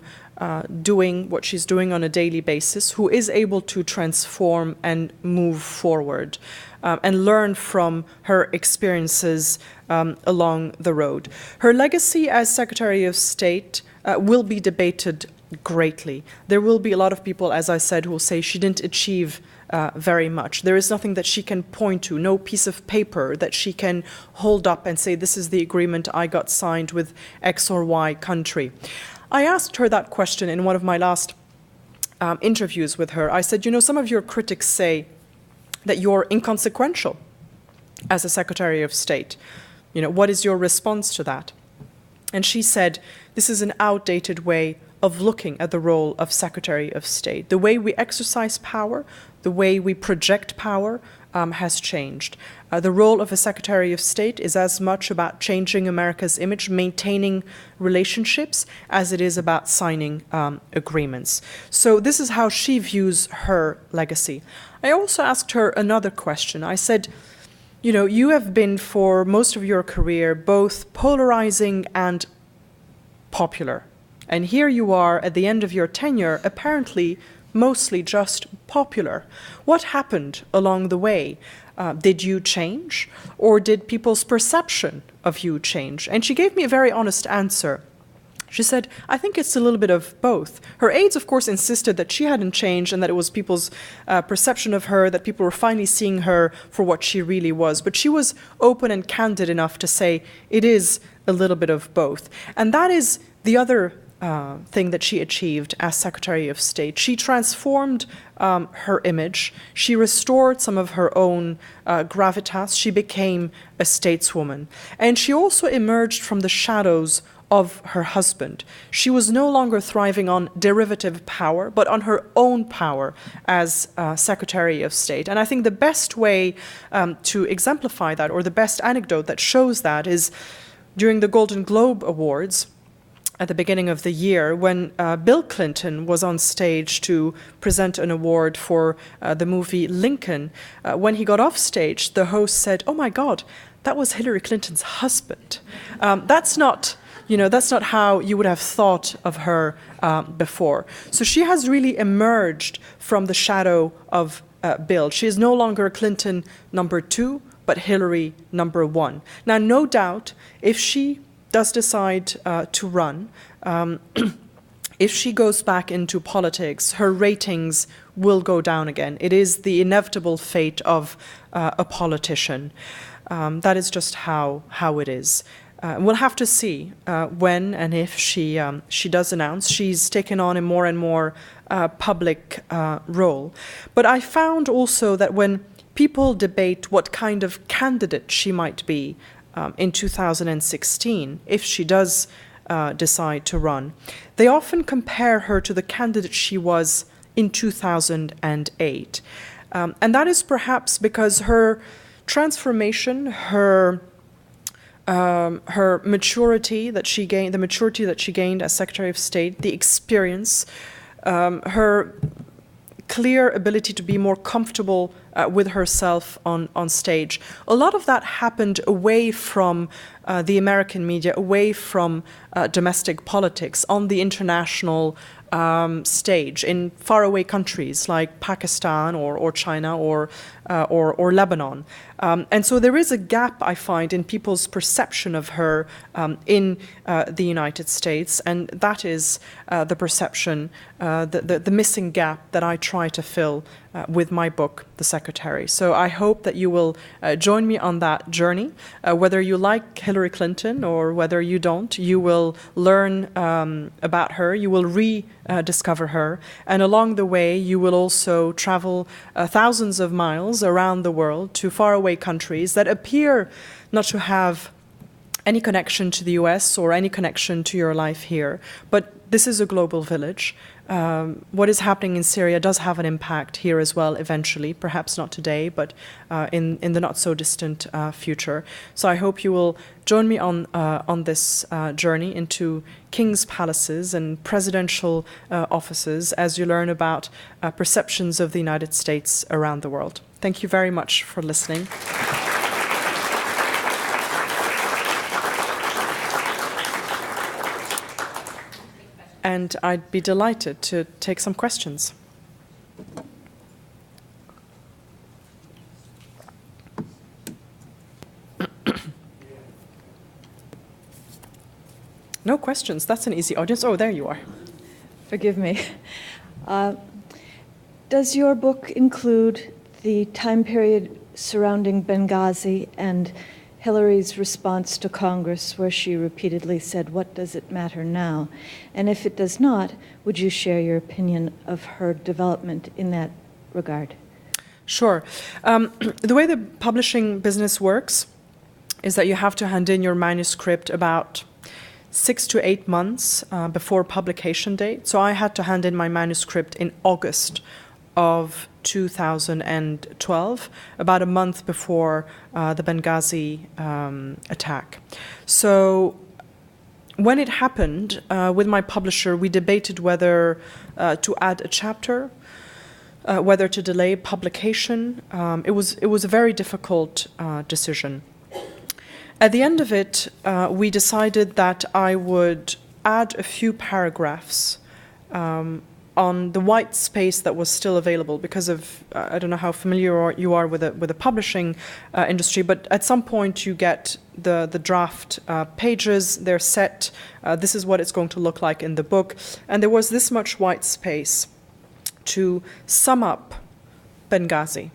doing what she's doing on a daily basis, who is able to transform and move forward and learn from her experiences along the road. Her legacy as Secretary of State will be debated greatly. There will be a lot of people, as I said, who will say she didn't achieve very much. There is nothing that she can point to, no piece of paper that she can hold up and say, this is the agreement I got signed with X or Y country. I asked her that question in one of my last interviews with her. I said, you know, some of your critics say that you're inconsequential as a Secretary of State. You know, what is your response to that? And she said, this is an outdated way of looking at the role of Secretary of State. The way we exercise power, the way we project power has changed. The role of a Secretary of State is as much about changing America's image, maintaining relationships, as it is about signing agreements. So this is how she views her legacy. I also asked her another question. I said, you know, you have been for most of your career both polarizing and popular. And here you are at the end of your tenure, apparently mostly just popular. What happened along the way? Did you change? Or did people's perception of you change? And she gave me a very honest answer. She said, I think it's a little bit of both. Her aides, of course, insisted that she hadn't changed and that it was people's perception of her, that people were finally seeing her for what she really was. But she was open and candid enough to say it is a little bit of both. And that is the other thing that she achieved as Secretary of State. She transformed her image. She restored some of her own gravitas. She became a stateswoman. And she also emerged from the shadows of her husband. She was no longer thriving on derivative power, but on her own power as Secretary of State. And I think the best way to exemplify that, or the best anecdote that shows that, is during the Golden Globe Awards at the beginning of the year, when Bill Clinton was on stage to present an award for the movie Lincoln. When he got off stage, the host said, "Oh my God, that was Hillary Clinton's husband." That's not how you would have thought of her before. So she has really emerged from the shadow of Bill. She is no longer Clinton number 2, but Hillary number 1. Now, no doubt, if she does decide to run, if she goes back into politics, her ratings will go down again. It is the inevitable fate of a politician. That is just how it is. We'll have to see when and if she does announce. She's taken on a more and more public role. But I found also that when people debate what kind of candidate she might be in 2016, if she does decide to run, they often compare her to the candidate she was in 2008. And that is perhaps because her transformation, her maturity that she gained, the maturity that she gained as Secretary of State, the experience, her clear ability to be more comfortable with herself on stage. A lot of that happened away from the American media, away from domestic politics, on the international stage in faraway countries like Pakistan or China or Lebanon. And so there is a gap, I find, in people's perception of her in the United States, and that is the perception, the missing gap that I try to fill with my book, The Secretary. So I hope that you will join me on that journey. Whether you like Hillary Clinton or whether you don't, you will learn about her, you will rediscover her, and along the way you will also travel thousands of miles around the world to faraway countries that appear not to have any connection to the US or any connection to your life here. But this is a global village. What is happening in Syria does have an impact here as well eventually, perhaps not today, but in the not-so-distant future. So I hope you will join me on this journey into king's palaces and presidential offices as you learn about perceptions of the United States around the world. Thank you very much for listening. And I'd be delighted to take some questions. No questions. That's an easy audience. Oh, there you are. Forgive me. Does your book include the time period surrounding Benghazi and Hillary's response to Congress, where she repeatedly said, "What does it matter now?" And if it does not, would you share your opinion of her development in that regard? Sure. The way the publishing business works is that you have to hand in your manuscript about 6 to 8 months before publication date. So I had to hand in my manuscript in August of 2012, about a month before the Benghazi attack. So when it happened, with my publisher, we debated whether to add a chapter, whether to delay publication. It was a very difficult decision. At the end of it, we decided that I would add a few paragraphs on the white space that was still available because of, I don't know how familiar you are with the publishing industry, but at some point you get the draft pages, they're set, this is what it's going to look like in the book, and there was this much white space to sum up Benghazi.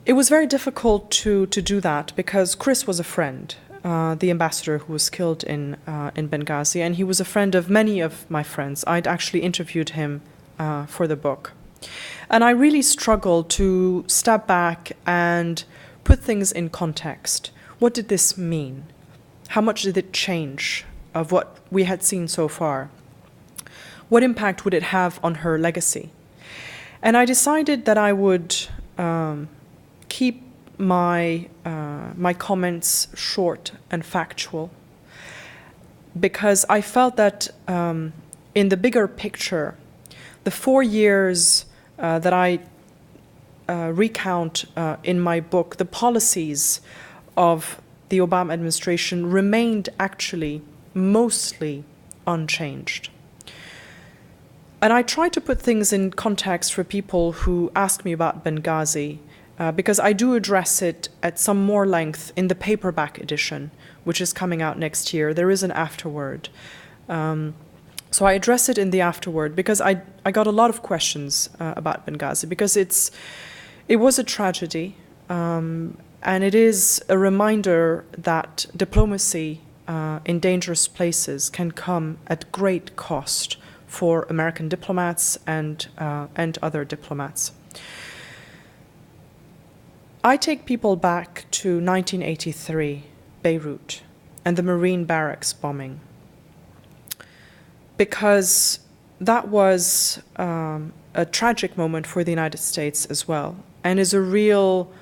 It was very difficult to do that because Chris was a friend. the ambassador who was killed in Benghazi, and he was a friend of many of my friends. I'd actually interviewed him for the book. And I really struggled to step back and put things in context. What did this mean? How much did it change of what we had seen so far? What impact would it have on her legacy? And I decided that I would keep my comments short and factual, because I felt that in the bigger picture, the 4 years that I recount in my book, the policies of the Obama administration remained actually mostly unchanged. And I try to put things in context for people who ask me about Benghazi, because I do address it at some more length in the paperback edition, which is coming out next year. There is an afterword. So I address it in the afterword because I got a lot of questions about Benghazi, because it was a tragedy, and it is a reminder that diplomacy in dangerous places can come at great cost for American diplomats and other diplomats. I take people back to 1983, Beirut, and the Marine barracks bombing, because that was a tragic moment for the United States as well, and is a real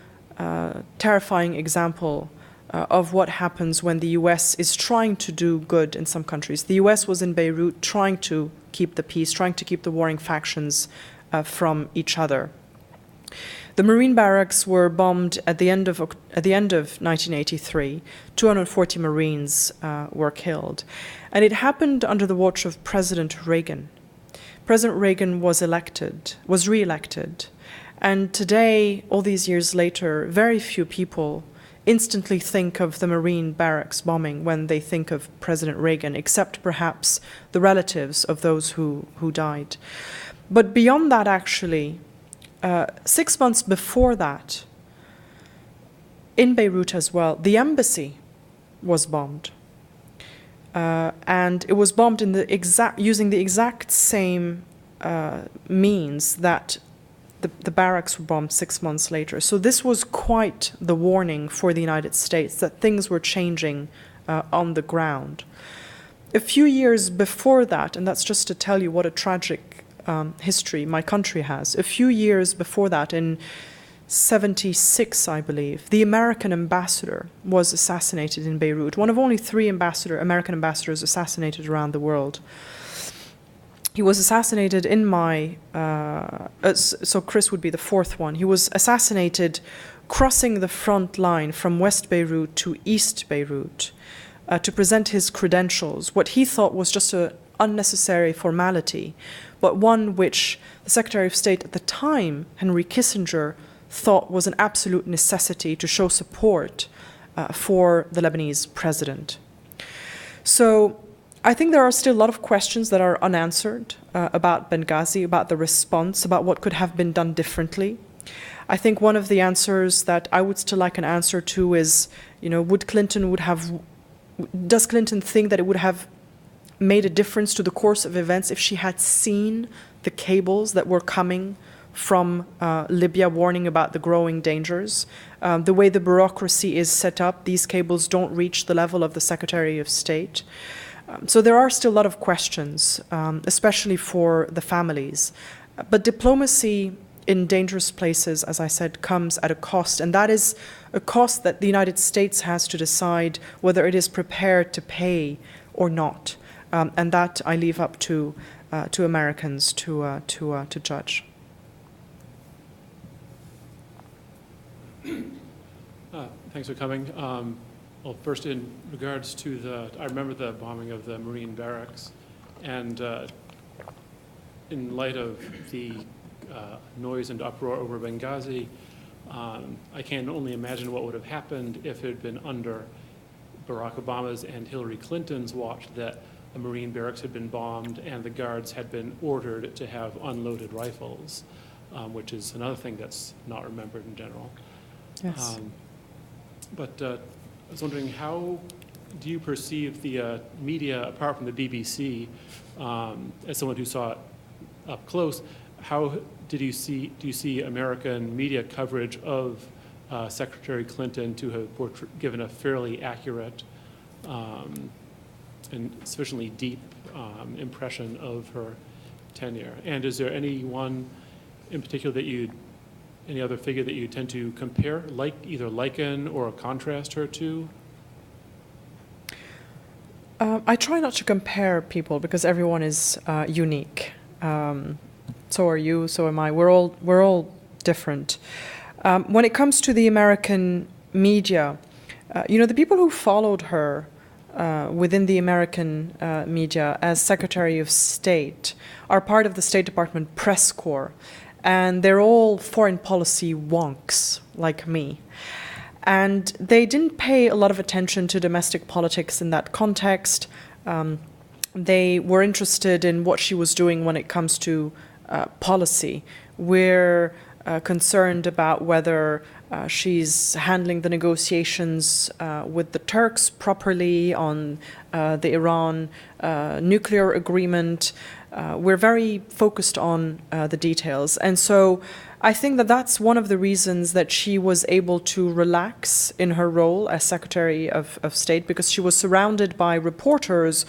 terrifying example of what happens when the US is trying to do good in some countries. The US was in Beirut trying to keep the peace, trying to keep the warring factions from each other. The Marine barracks were bombed at the end of 1983. 240 Marines were killed. And it happened under the watch of President Reagan. President Reagan was re-elected. And today, all these years later, very few people instantly think of the Marine barracks bombing when they think of President Reagan, except perhaps the relatives of those who died. But beyond that, actually, 6 months before that, in Beirut as well, the embassy was bombed. And it was bombed in using the exact same means that the barracks were bombed 6 months later. So this was quite the warning for the United States that things were changing on the ground. A few years before that, and that's just to tell you what a tragic history my country has, a few years before that, in 1976, I believe, the American ambassador was assassinated in Beirut, one of only 3 American ambassadors assassinated around the world. He was assassinated in so Chris would be the 4th one. He was assassinated crossing the front line from West Beirut to East Beirut to present his credentials, what he thought was just an unnecessary formality, but one which the Secretary of State at the time, Henry Kissinger, thought was an absolute necessity to show support for the Lebanese president. So I think there are still a lot of questions that are unanswered about Benghazi, about the response, about what could have been done differently. I think one of the answers that I would still like an answer to is, does Clinton think that it would have made a difference to the course of events if she had seen the cables that were coming from Libya warning about the growing dangers? The way the bureaucracy is set up, these cables don't reach the level of the Secretary of State. So there are still a lot of questions, especially for the families. But diplomacy in dangerous places, as I said, comes at a cost, and that is a cost that the United States has to decide whether it is prepared to pay or not. And that I leave up to Americans to judge. Thanks for coming. Well, first, in regards to I remember the bombing of the Marine barracks, and in light of the noise and uproar over Benghazi, I can only imagine what would have happened if it had been under Barack Obama's and Hillary Clinton's watch that a Marine barracks had been bombed and the guards had been ordered to have unloaded rifles, which is another thing that's not remembered in general. Yes. But I was wondering, how do you perceive the media, apart from the BBC, as someone who saw it up close? How do you see American media coverage of Secretary Clinton to have given a fairly accurate and sufficiently deep impression of her tenure? And is there anyone in particular any other figure that you tend to compare, either liken or contrast her to? I try not to compare people because everyone is unique. So are you, so am I. We're all different. When it comes to the American media, the people who followed her within the American media as Secretary of State are part of the State Department press corps, and they're all foreign policy wonks like me. And they didn't pay a lot of attention to domestic politics in that context. They were interested in what she was doing when it comes to policy. We're concerned about whether she's handling the negotiations with the Turks properly on the Iran nuclear agreement. We're very focused on the details. And so I think that that's one of the reasons that she was able to relax in her role as Secretary of State, because she was surrounded by reporters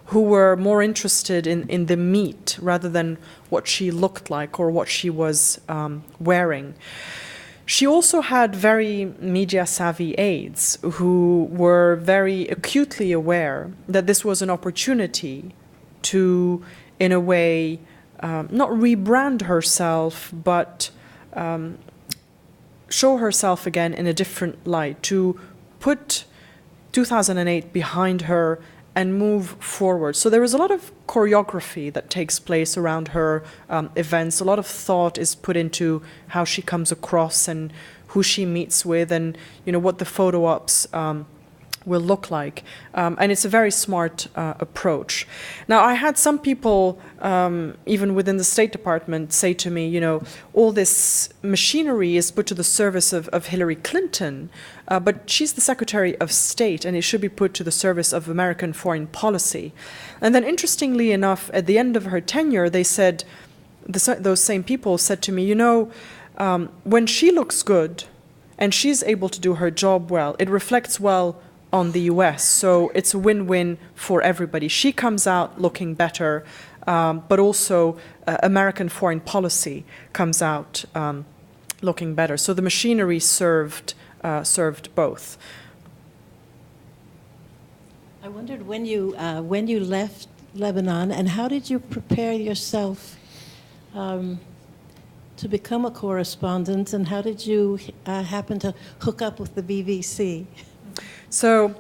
who were more interested in the meat rather than what she looked like or what she was wearing. She also had very media-savvy aides who were very acutely aware that this was an opportunity to, in a way, not rebrand herself, but show herself again in a different light, to put 2008 behind her and move forward. So there is a lot of choreography that takes place around her events. A lot of thought is put into how she comes across and who she meets with, and what the photo ops will look like. And it's a very smart approach. Now, I had some people, even within the State Department, say to me, all this machinery is put to the service of Hillary Clinton, but she's the Secretary of State, and it should be put to the service of American foreign policy. And then, interestingly enough, at the end of her tenure, they said, those same people said to me, when she looks good and she's able to do her job well, it reflects well on the US, so it's a win-win for everybody. She comes out looking better, but also American foreign policy comes out looking better. So the machinery served both. I wondered when you left Lebanon, and how did you prepare yourself to become a correspondent, and how did you happen to hook up with the BBC? So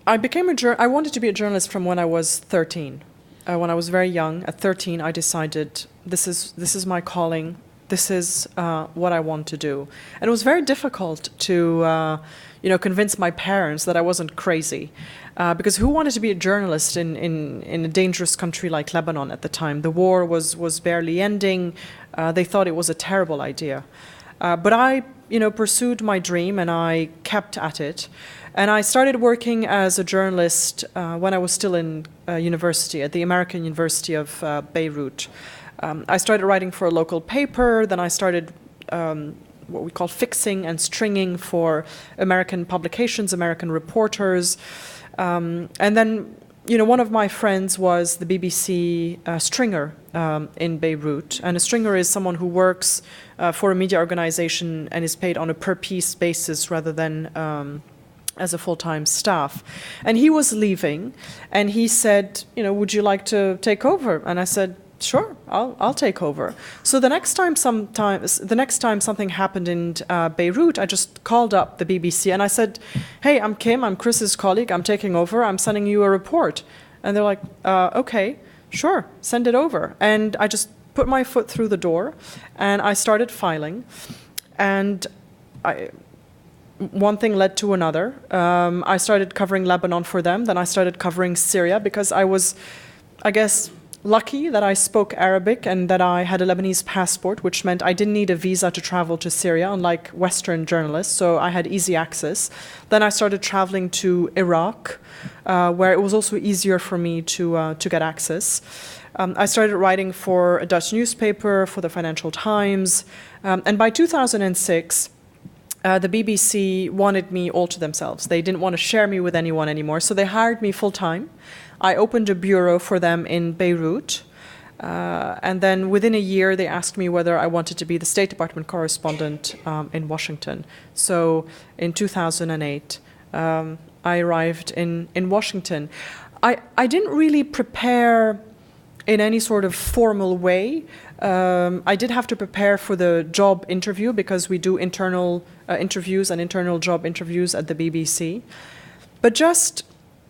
I wanted to be a journalist from when I was 13. When I was very young, at 13, I decided this is my calling. This is what I want to do. And it was very difficult to convince my parents that I wasn't crazy, because who wanted to be a journalist in a dangerous country like Lebanon at the time? The war was barely ending. They thought it was a terrible idea. But I pursued my dream, and I kept at it. And I started working as a journalist when I was still in university, at the American University of Beirut. I started writing for a local paper, then I started what we call fixing and stringing for American publications, American reporters. And then, one of my friends was the BBC stringer in Beirut. And a stringer is someone who works for a media organization and is paid on a per-piece basis rather than as a full-time staff. And he was leaving, and he said, would you like to take over? And I said, sure, I'll take over. So the next time something happened in Beirut, I just called up the BBC and I said, hey, I'm Kim, I'm Chris's colleague, I'm taking over, I'm sending you a report. And they're like, okay, sure, send it over. And I just put my foot through the door and I started filing. And one thing led to another. I started covering Lebanon for them, then I started covering Syria because I was, I guess, lucky that I spoke Arabic and that I had a Lebanese passport, which meant I didn't need a visa to travel to Syria, unlike Western journalists, so I had easy access. Then I started traveling to Iraq, where it was also easier for me to get access. I started writing for a Dutch newspaper, for the Financial Times, and by 2006, the BBC wanted me all to themselves. They didn't want to share me with anyone anymore, so they hired me full-time. I opened a bureau for them in Beirut, and then within a year they asked me whether I wanted to be the State Department correspondent in Washington. So in 2008, I arrived in Washington. I didn't really prepare in any sort of formal way. I did have to prepare for the job interview because we do internal interviews and internal job interviews at the BBC. But just,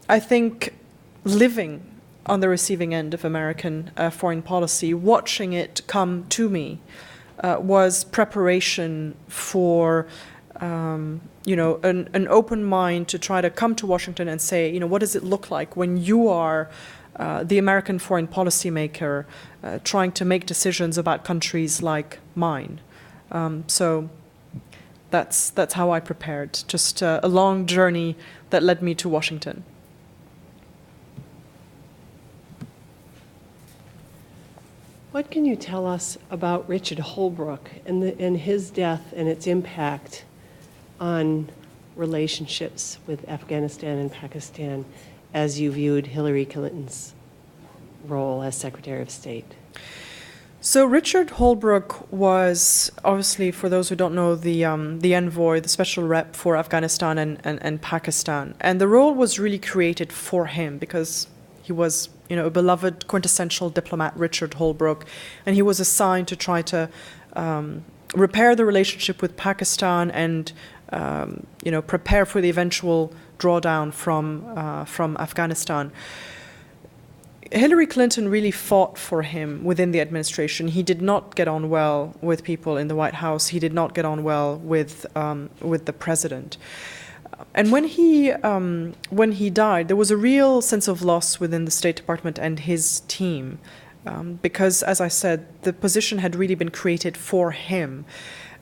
I think, living on the receiving end of American foreign policy, watching it come to me, was preparation for, an open mind to try to come to Washington and say, what does it look like when you are the American foreign policy maker trying to make decisions about countries like mine. So that's how I prepared, just a long journey that led me to Washington. What can you tell us about Richard Holbrooke and his death and its impact on relationships with Afghanistan and Pakistan as you viewed Hillary Clinton's role as Secretary of State? So Richard Holbrooke was, obviously, for those who don't know, the envoy, the special rep for Afghanistan and Pakistan. And the role was really created for him because he was, a beloved quintessential diplomat, Richard Holbrooke, and he was assigned to try to repair the relationship with Pakistan and, prepare for the eventual drawdown from Afghanistan. Hillary Clinton really fought for him within the administration. He did not get on well with people in the White House. He did not get on well with the president. And when he died, there was a real sense of loss within the State Department and his team, because, as I said, the position had really been created for him.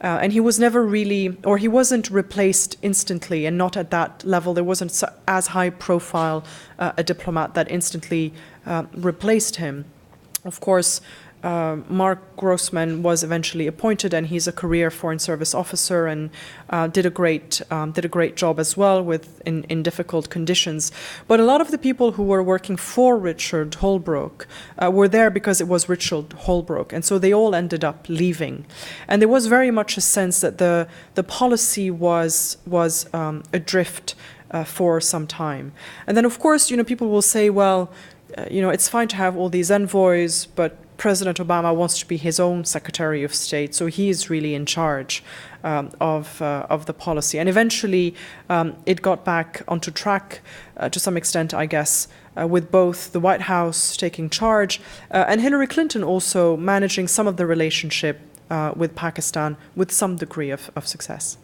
And he was never really, or he wasn't replaced instantly, and not at that level. There wasn't as high profile a diplomat that instantly replaced him. Of course, Mark Grossman was eventually appointed, and he's a career Foreign Service officer and did a great job as well in difficult conditions. But a lot of the people who were working for Richard Holbrooke were there because it was Richard Holbrooke, and so they all ended up leaving. And there was very much a sense that the policy was adrift for some time. And then, of course, people will say, well, it's fine to have all these envoys, but President Obama wants to be his own Secretary of State, so he is really in charge of the policy. And eventually, it got back onto track to some extent, I guess, with both the White House taking charge and Hillary Clinton also managing some of the relationship with Pakistan with some degree of success.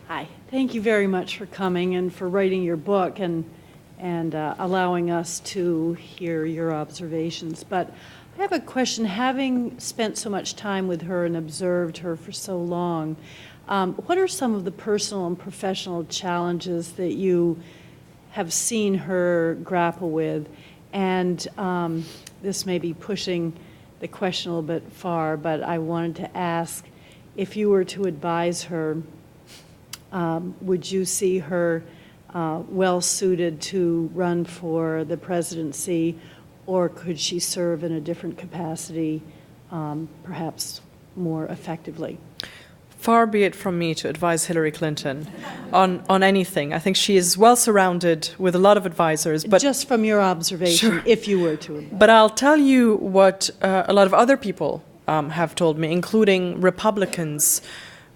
Hi, thank you very much for coming and for writing your book and allowing us to hear your observations. But I have a question. Having spent so much time with her and observed her for so long, what are some of the personal and professional challenges that you have seen her grapple with? And this may be pushing the question a little bit far, but I wanted to ask, if you were to advise her, would you see her well suited to run for the presidency, or could she serve in a different capacity, perhaps more effectively? Far be it from me to advise Hillary Clinton on anything. I think she is well surrounded with a lot of advisors. But just from your observation, sure, if you were to advise. But I'll tell you what a lot of other people have told me, including Republicans,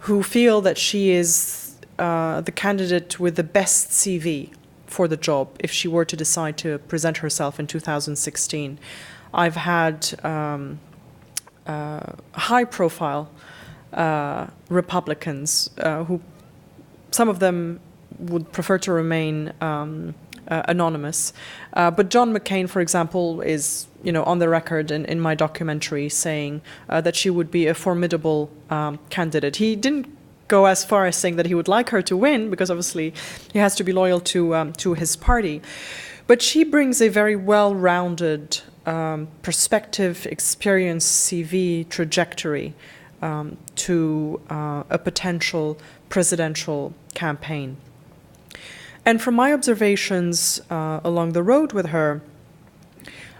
who feel that she is the candidate with the best CV for the job if she were to decide to present herself in 2016. I've had high-profile Republicans who, some of them would prefer to remain anonymous. But John McCain, for example, is on the record in my documentary saying that she would be a formidable candidate. He didn't go as far as saying that he would like her to win, because obviously he has to be loyal to his party. But she brings a very well-rounded perspective, experience, CV, trajectory to a potential presidential campaign. And from my observations along the road with her,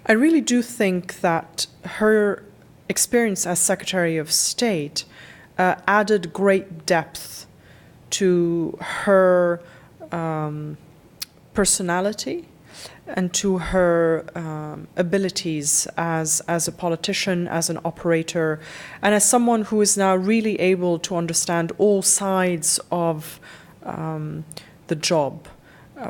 I really do think that her experience as Secretary of State added great depth to her personality and to her abilities as a politician, as an operator, and as someone who is now really able to understand all sides of the job.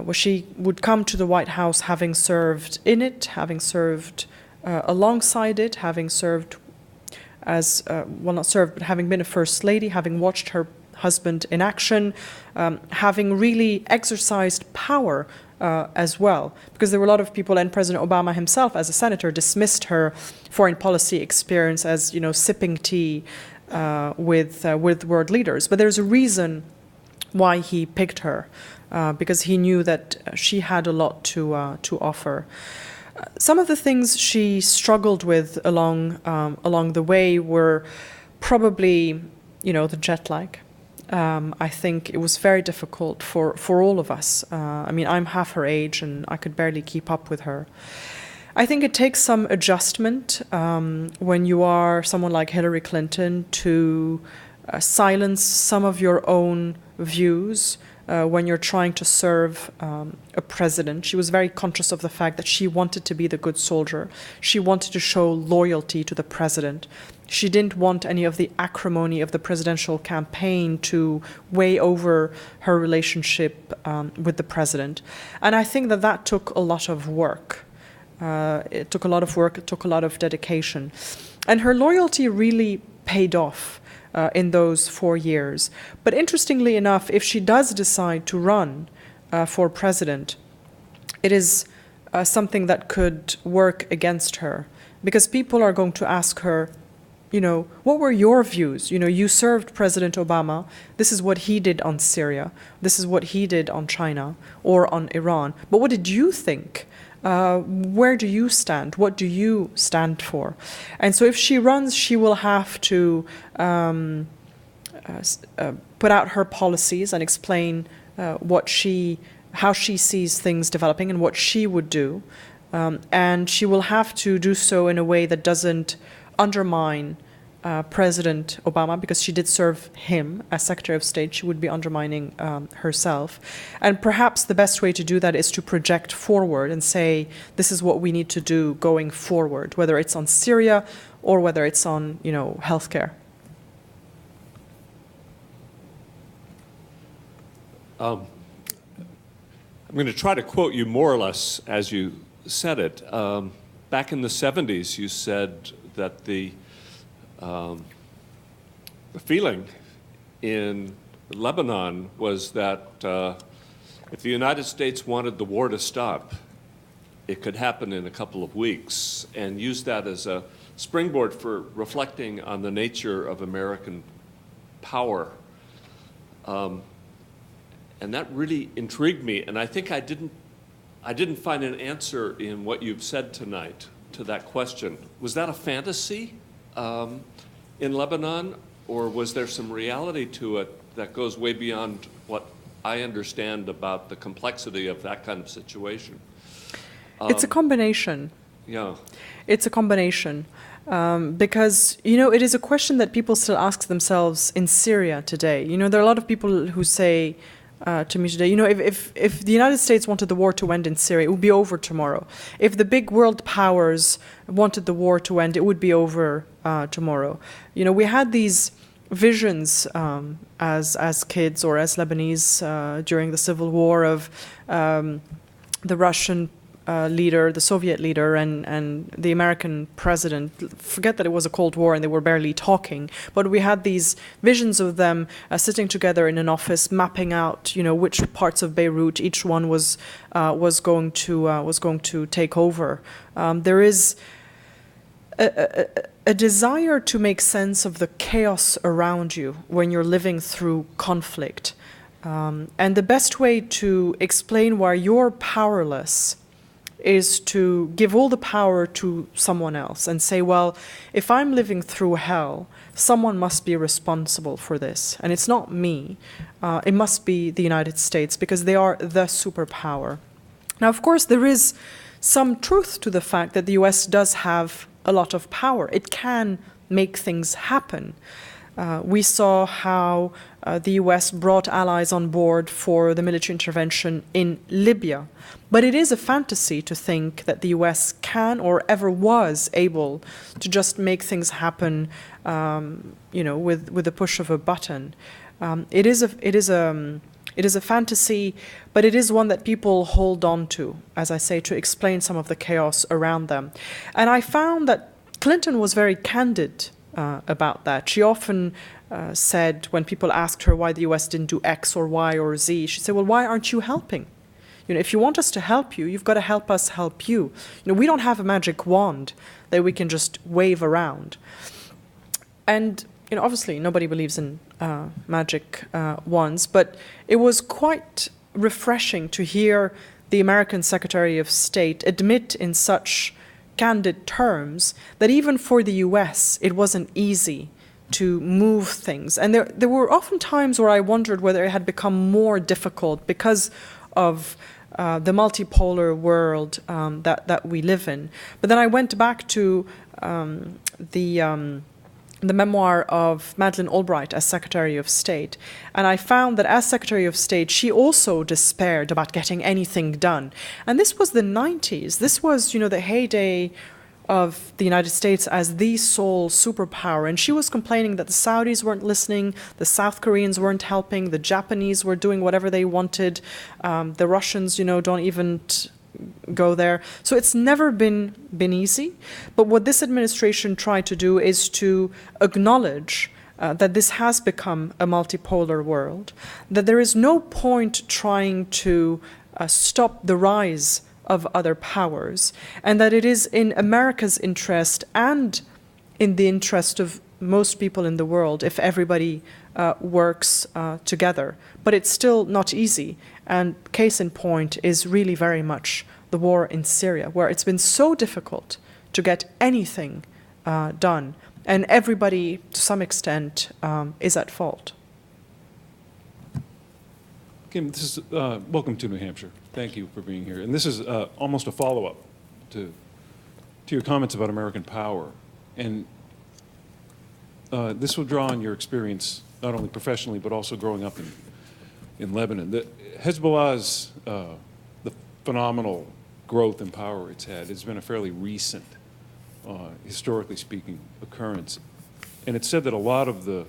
Where she would come to the White House having served in it, having served alongside it, having served as, well, not served, but having been a First Lady, having watched her husband in action, having really exercised power as well. Because there were a lot of people, and President Obama himself as a senator dismissed her foreign policy experience as, sipping tea with world leaders. But there's a reason why he picked her. Because he knew that she had a lot to offer. Some of the things she struggled with along the way were probably, the jet lag. I think it was very difficult for all of us. I'm half her age and I could barely keep up with her. I think it takes some adjustment when you are someone like Hillary Clinton to silence some of your own views when you're trying to serve a president. She was very conscious of the fact that she wanted to be the good soldier. She wanted to show loyalty to the president. She didn't want any of the acrimony of the presidential campaign to weigh over her relationship with the president. And I think that took a lot of work. It took a lot of work, it took a lot of dedication. And her loyalty really paid off in those 4 years. But interestingly enough, if she does decide to run for president, it is something that could work against her, because people are going to ask her, what were your views? You served President Obama. This is what he did on Syria. This is what he did on China or on Iran. But what did you think? Where do you stand? What do you stand for? And so if she runs, she will have to put out her policies and explain how she sees things developing and what she would do. And she will have to do so in a way that doesn't undermine President Obama, because she did serve him as Secretary of State. She would be undermining herself. And perhaps the best way to do that is to project forward and say, this is what we need to do going forward, whether it's on Syria or whether it's on, healthcare. I'm going to try to quote you more or less as you said it. Back in the 70s, you said that the feeling in Lebanon was that if the United States wanted the war to stop, it could happen in a couple of weeks, and used that as a springboard for reflecting on the nature of American power. And that really intrigued me, and I think I didn't find an answer in what you've said tonight to that question. Was that a fantasy in Lebanon, or was there some reality to it that goes way beyond what I understand about the complexity of that kind of situation? It's a combination. Yeah. It's a combination. Because, it is a question that people still ask themselves in Syria today. There are a lot of people who say to me today, if the United States wanted the war to end in Syria, it would be over tomorrow. If the big world powers wanted the war to end, it would be over tomorrow. We had these visions as kids or as Lebanese during the civil war of the Russian leader, the Soviet leader, and the American president, forget that it was a Cold War and they were barely talking, but we had these visions of them sitting together in an office, mapping out, which parts of Beirut each one was going to take over. There is a desire to make sense of the chaos around you when you're living through conflict. And the best way to explain why you're powerless is to give all the power to someone else and say, well, if I'm living through hell, someone must be responsible for this. And it's not me. It must be the United States, because they are the superpower. Now, of course, there is some truth to the fact that the US does have a lot of power. It can make things happen. We saw how the US brought allies on board for the military intervention in Libya. But it is a fantasy to think that the US can or ever was able to just make things happen, with the push of a button. It is a fantasy, but it is one that people hold on to, as I say, to explain some of the chaos around them. And I found that Clinton was very candid about that. She often said, when people asked her why the US didn't do X or Y or Z, she said, well, why aren't you helping? If you want us to help you, you've got to help us help you. We don't have a magic wand that we can just wave around. And obviously nobody believes in magic wands, but it was quite refreshing to hear the American Secretary of State admit in such candid terms that even for the US, it wasn't easy to move things. And there were often times where I wondered whether it had become more difficult because of the multipolar world that we live in. But then I went back to the memoir of Madeleine Albright as Secretary of State. And I found that as Secretary of State, she also despaired about getting anything done. And this was the 90s. This was, the heyday of the United States as the sole superpower. And she was complaining that the Saudis weren't listening, the South Koreans weren't helping, the Japanese were doing whatever they wanted, the Russians, don't even go there. So it's never been easy. But what this administration tried to do is to acknowledge that this has become a multipolar world, that there is no point trying to stop the rise of other powers, and that it is in America's interest and in the interest of most people in the world if everybody works together. But it's still not easy. And case in point is really very much the war in Syria, where it's been so difficult to get anything done. And everybody, to some extent, is at fault. Kim, this is, welcome to New Hampshire. Thank you for being here. And this is almost a follow-up to your comments about American power. And this will draw on your experience, not only professionally, but also growing up in Lebanon. Hezbollah's the phenomenal growth and power it's had has been a fairly recent, historically speaking, occurrence. And it's said that a lot of the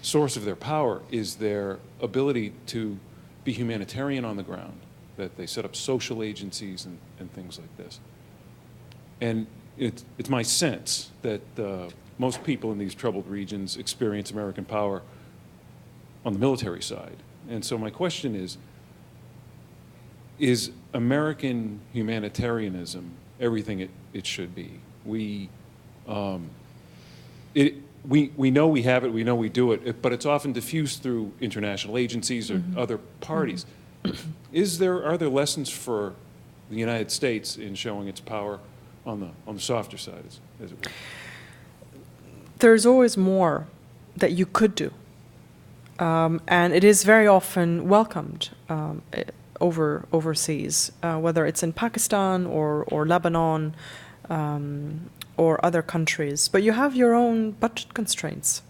source of their power is their ability to be humanitarian on the ground, that they set up social agencies and things like this. And it's my sense that most people in these troubled regions experience American power on the military side. And so my question is American humanitarianism everything it should be? We know we have it, we know we do it, but it's often diffused through international agencies or other parties. Are there lessons for the United States in showing its power on the softer side, as it were? There's always more that you could do. And it is very often welcomed overseas, whether it's in Pakistan or Lebanon or other countries. But you have your own budget constraints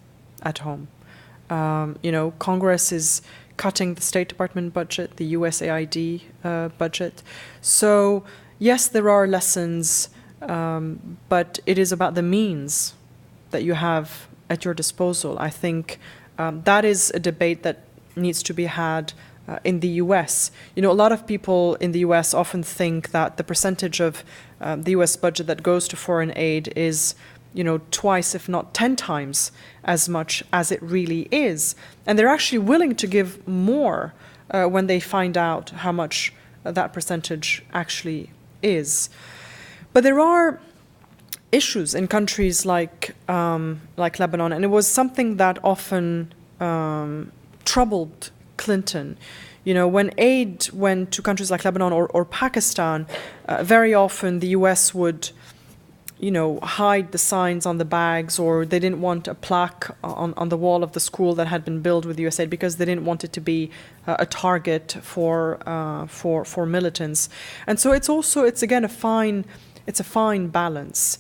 at home. Congress is cutting the State Department budget, the USAID budget. So yes, there are lessons, but it is about the means that you have at your disposal. I think that is a debate that needs to be had in the US. You know, a lot of people in the US often think that the percentage of the US budget that goes to foreign aid is, you know, twice, if not 10 times as much as it really is. And they're actually willing to give more when they find out how much that percentage actually is. But there are issues in countries like Lebanon, and it was something that often troubled Clinton. You know, when aid went to countries like Lebanon or Pakistan, very often the US would, you know, hide the signs on the bags, or they didn't want a plaque on the wall of the school that had been built with USAID because they didn't want it to be a target for militants. And so it's again a fine balance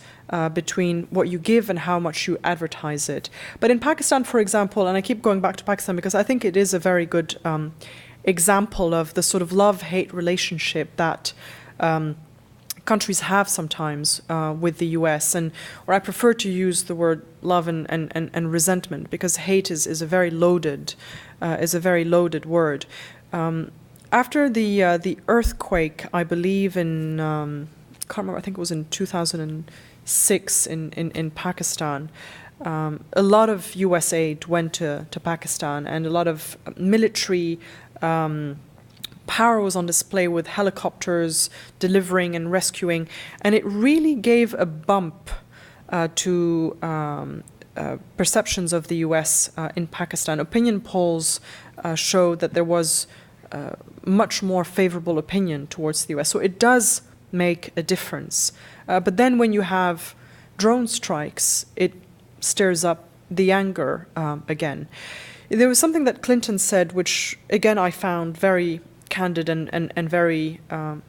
between what you give and how much you advertise it. But in Pakistan, for example, and I keep going back to Pakistan because I think it is a very good example of the sort of love-hate relationship that countries have sometimes with the US, or I prefer to use the word love and resentment, because hate is a very loaded word. After the earthquake, I believe in can't remember, I think it was in 2006 in Pakistan. A lot of US aid went to Pakistan, and a lot of military power was on display with helicopters delivering and rescuing, and it really gave a bump to perceptions of the US in Pakistan. Opinion polls showed that there was much more favorable opinion towards the US. So it does make a difference. But then when you have drone strikes, it stirs up the anger again. There was something that Clinton said, which again I found very candid and very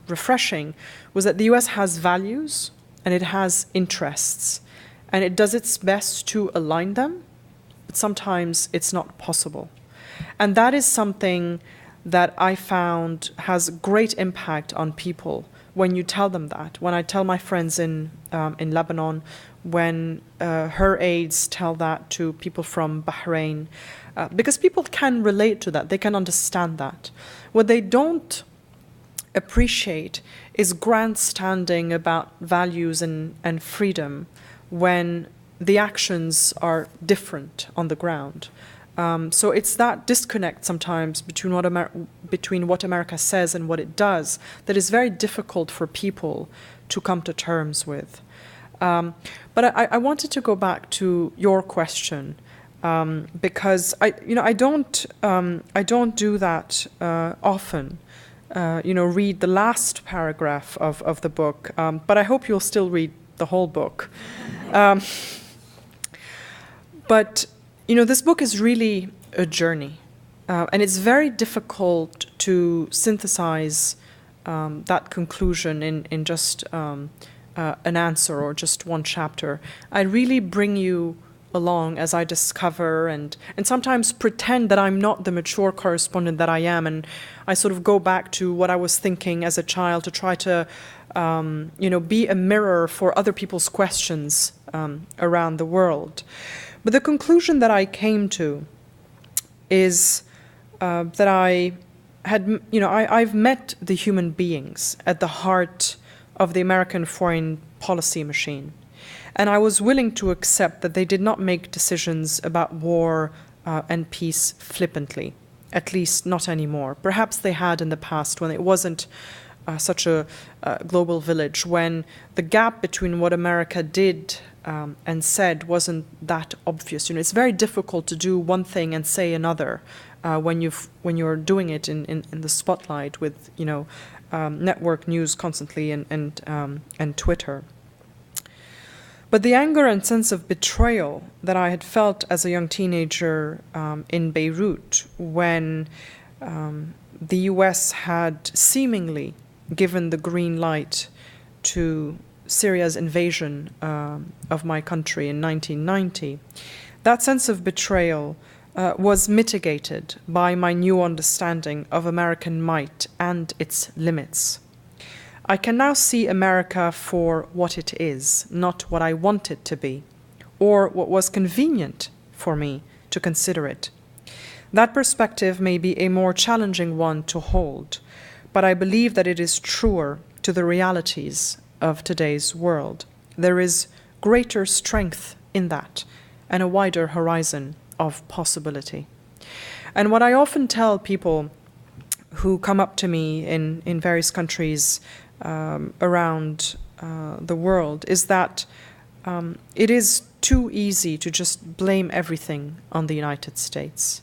refreshing, was that the US has values and it has interests, and it does its best to align them, but sometimes it's not possible. And that is something that I found has great impact on people when you tell them that. When I tell my friends in Lebanon, when her aides tell that to people from Bahrain, because people can relate to that, they can understand that. What they don't appreciate is grandstanding about values and freedom when the actions are different on the ground. So it's that disconnect sometimes between what America says and what it does that is very difficult for people to come to terms with. But I wanted to go back to your question because I don't do that often. Read the last paragraph of the book, but I hope you'll still read the whole book. But this book is really a journey, and it's very difficult to synthesize that conclusion in just an answer or just one chapter. I really bring you along as I discover and sometimes pretend that I'm not the mature correspondent that I am, and I sort of go back to what I was thinking as a child to try to be a mirror for other people's questions around the world. But the conclusion that I came to is that I've met the human beings at the heart of the American foreign policy machine. And I was willing to accept that they did not make decisions about war and peace flippantly, at least not anymore. Perhaps they had in the past when it wasn't such a global village, when the gap between what America did and said wasn't that obvious. It's very difficult to do one thing and say another when you're doing it in the spotlight with network news constantly and Twitter. But the anger and sense of betrayal that I had felt as a young teenager in Beirut, when the US had seemingly given the green light to Syria's invasion of my country in 1990, that sense of betrayal was mitigated by my new understanding of American might and its limits. I can now see America for what it is, not what I want it to be, or what was convenient for me to consider it. That perspective may be a more challenging one to hold, but I believe that it is truer to the realities of today's world. There is greater strength in that and a wider horizon of possibility. And what I often tell people who come up to me in various countries around the world is that it is too easy to just blame everything on the United States.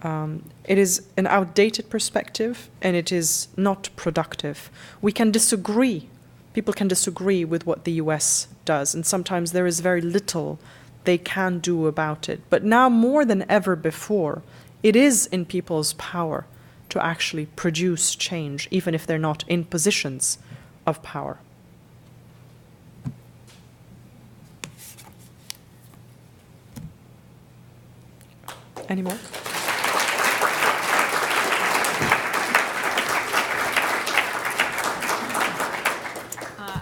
It is an outdated perspective, and it is not productive. We can disagree. People can disagree with what the US does, and sometimes there is very little they can do about it. But now more than ever before, it is in people's power to actually produce change, even if they're not in positions of power. Any more?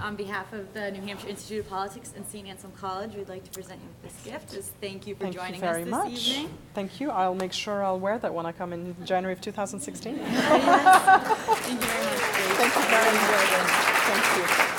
On behalf of the New Hampshire Institute of Politics and St. Anselm College, we'd like to present you with this gift. Thank you for joining us this evening. Thank you. I'll make sure I'll wear that when I come in January of 2016. Thank you very much. Thank you very much. Thank you.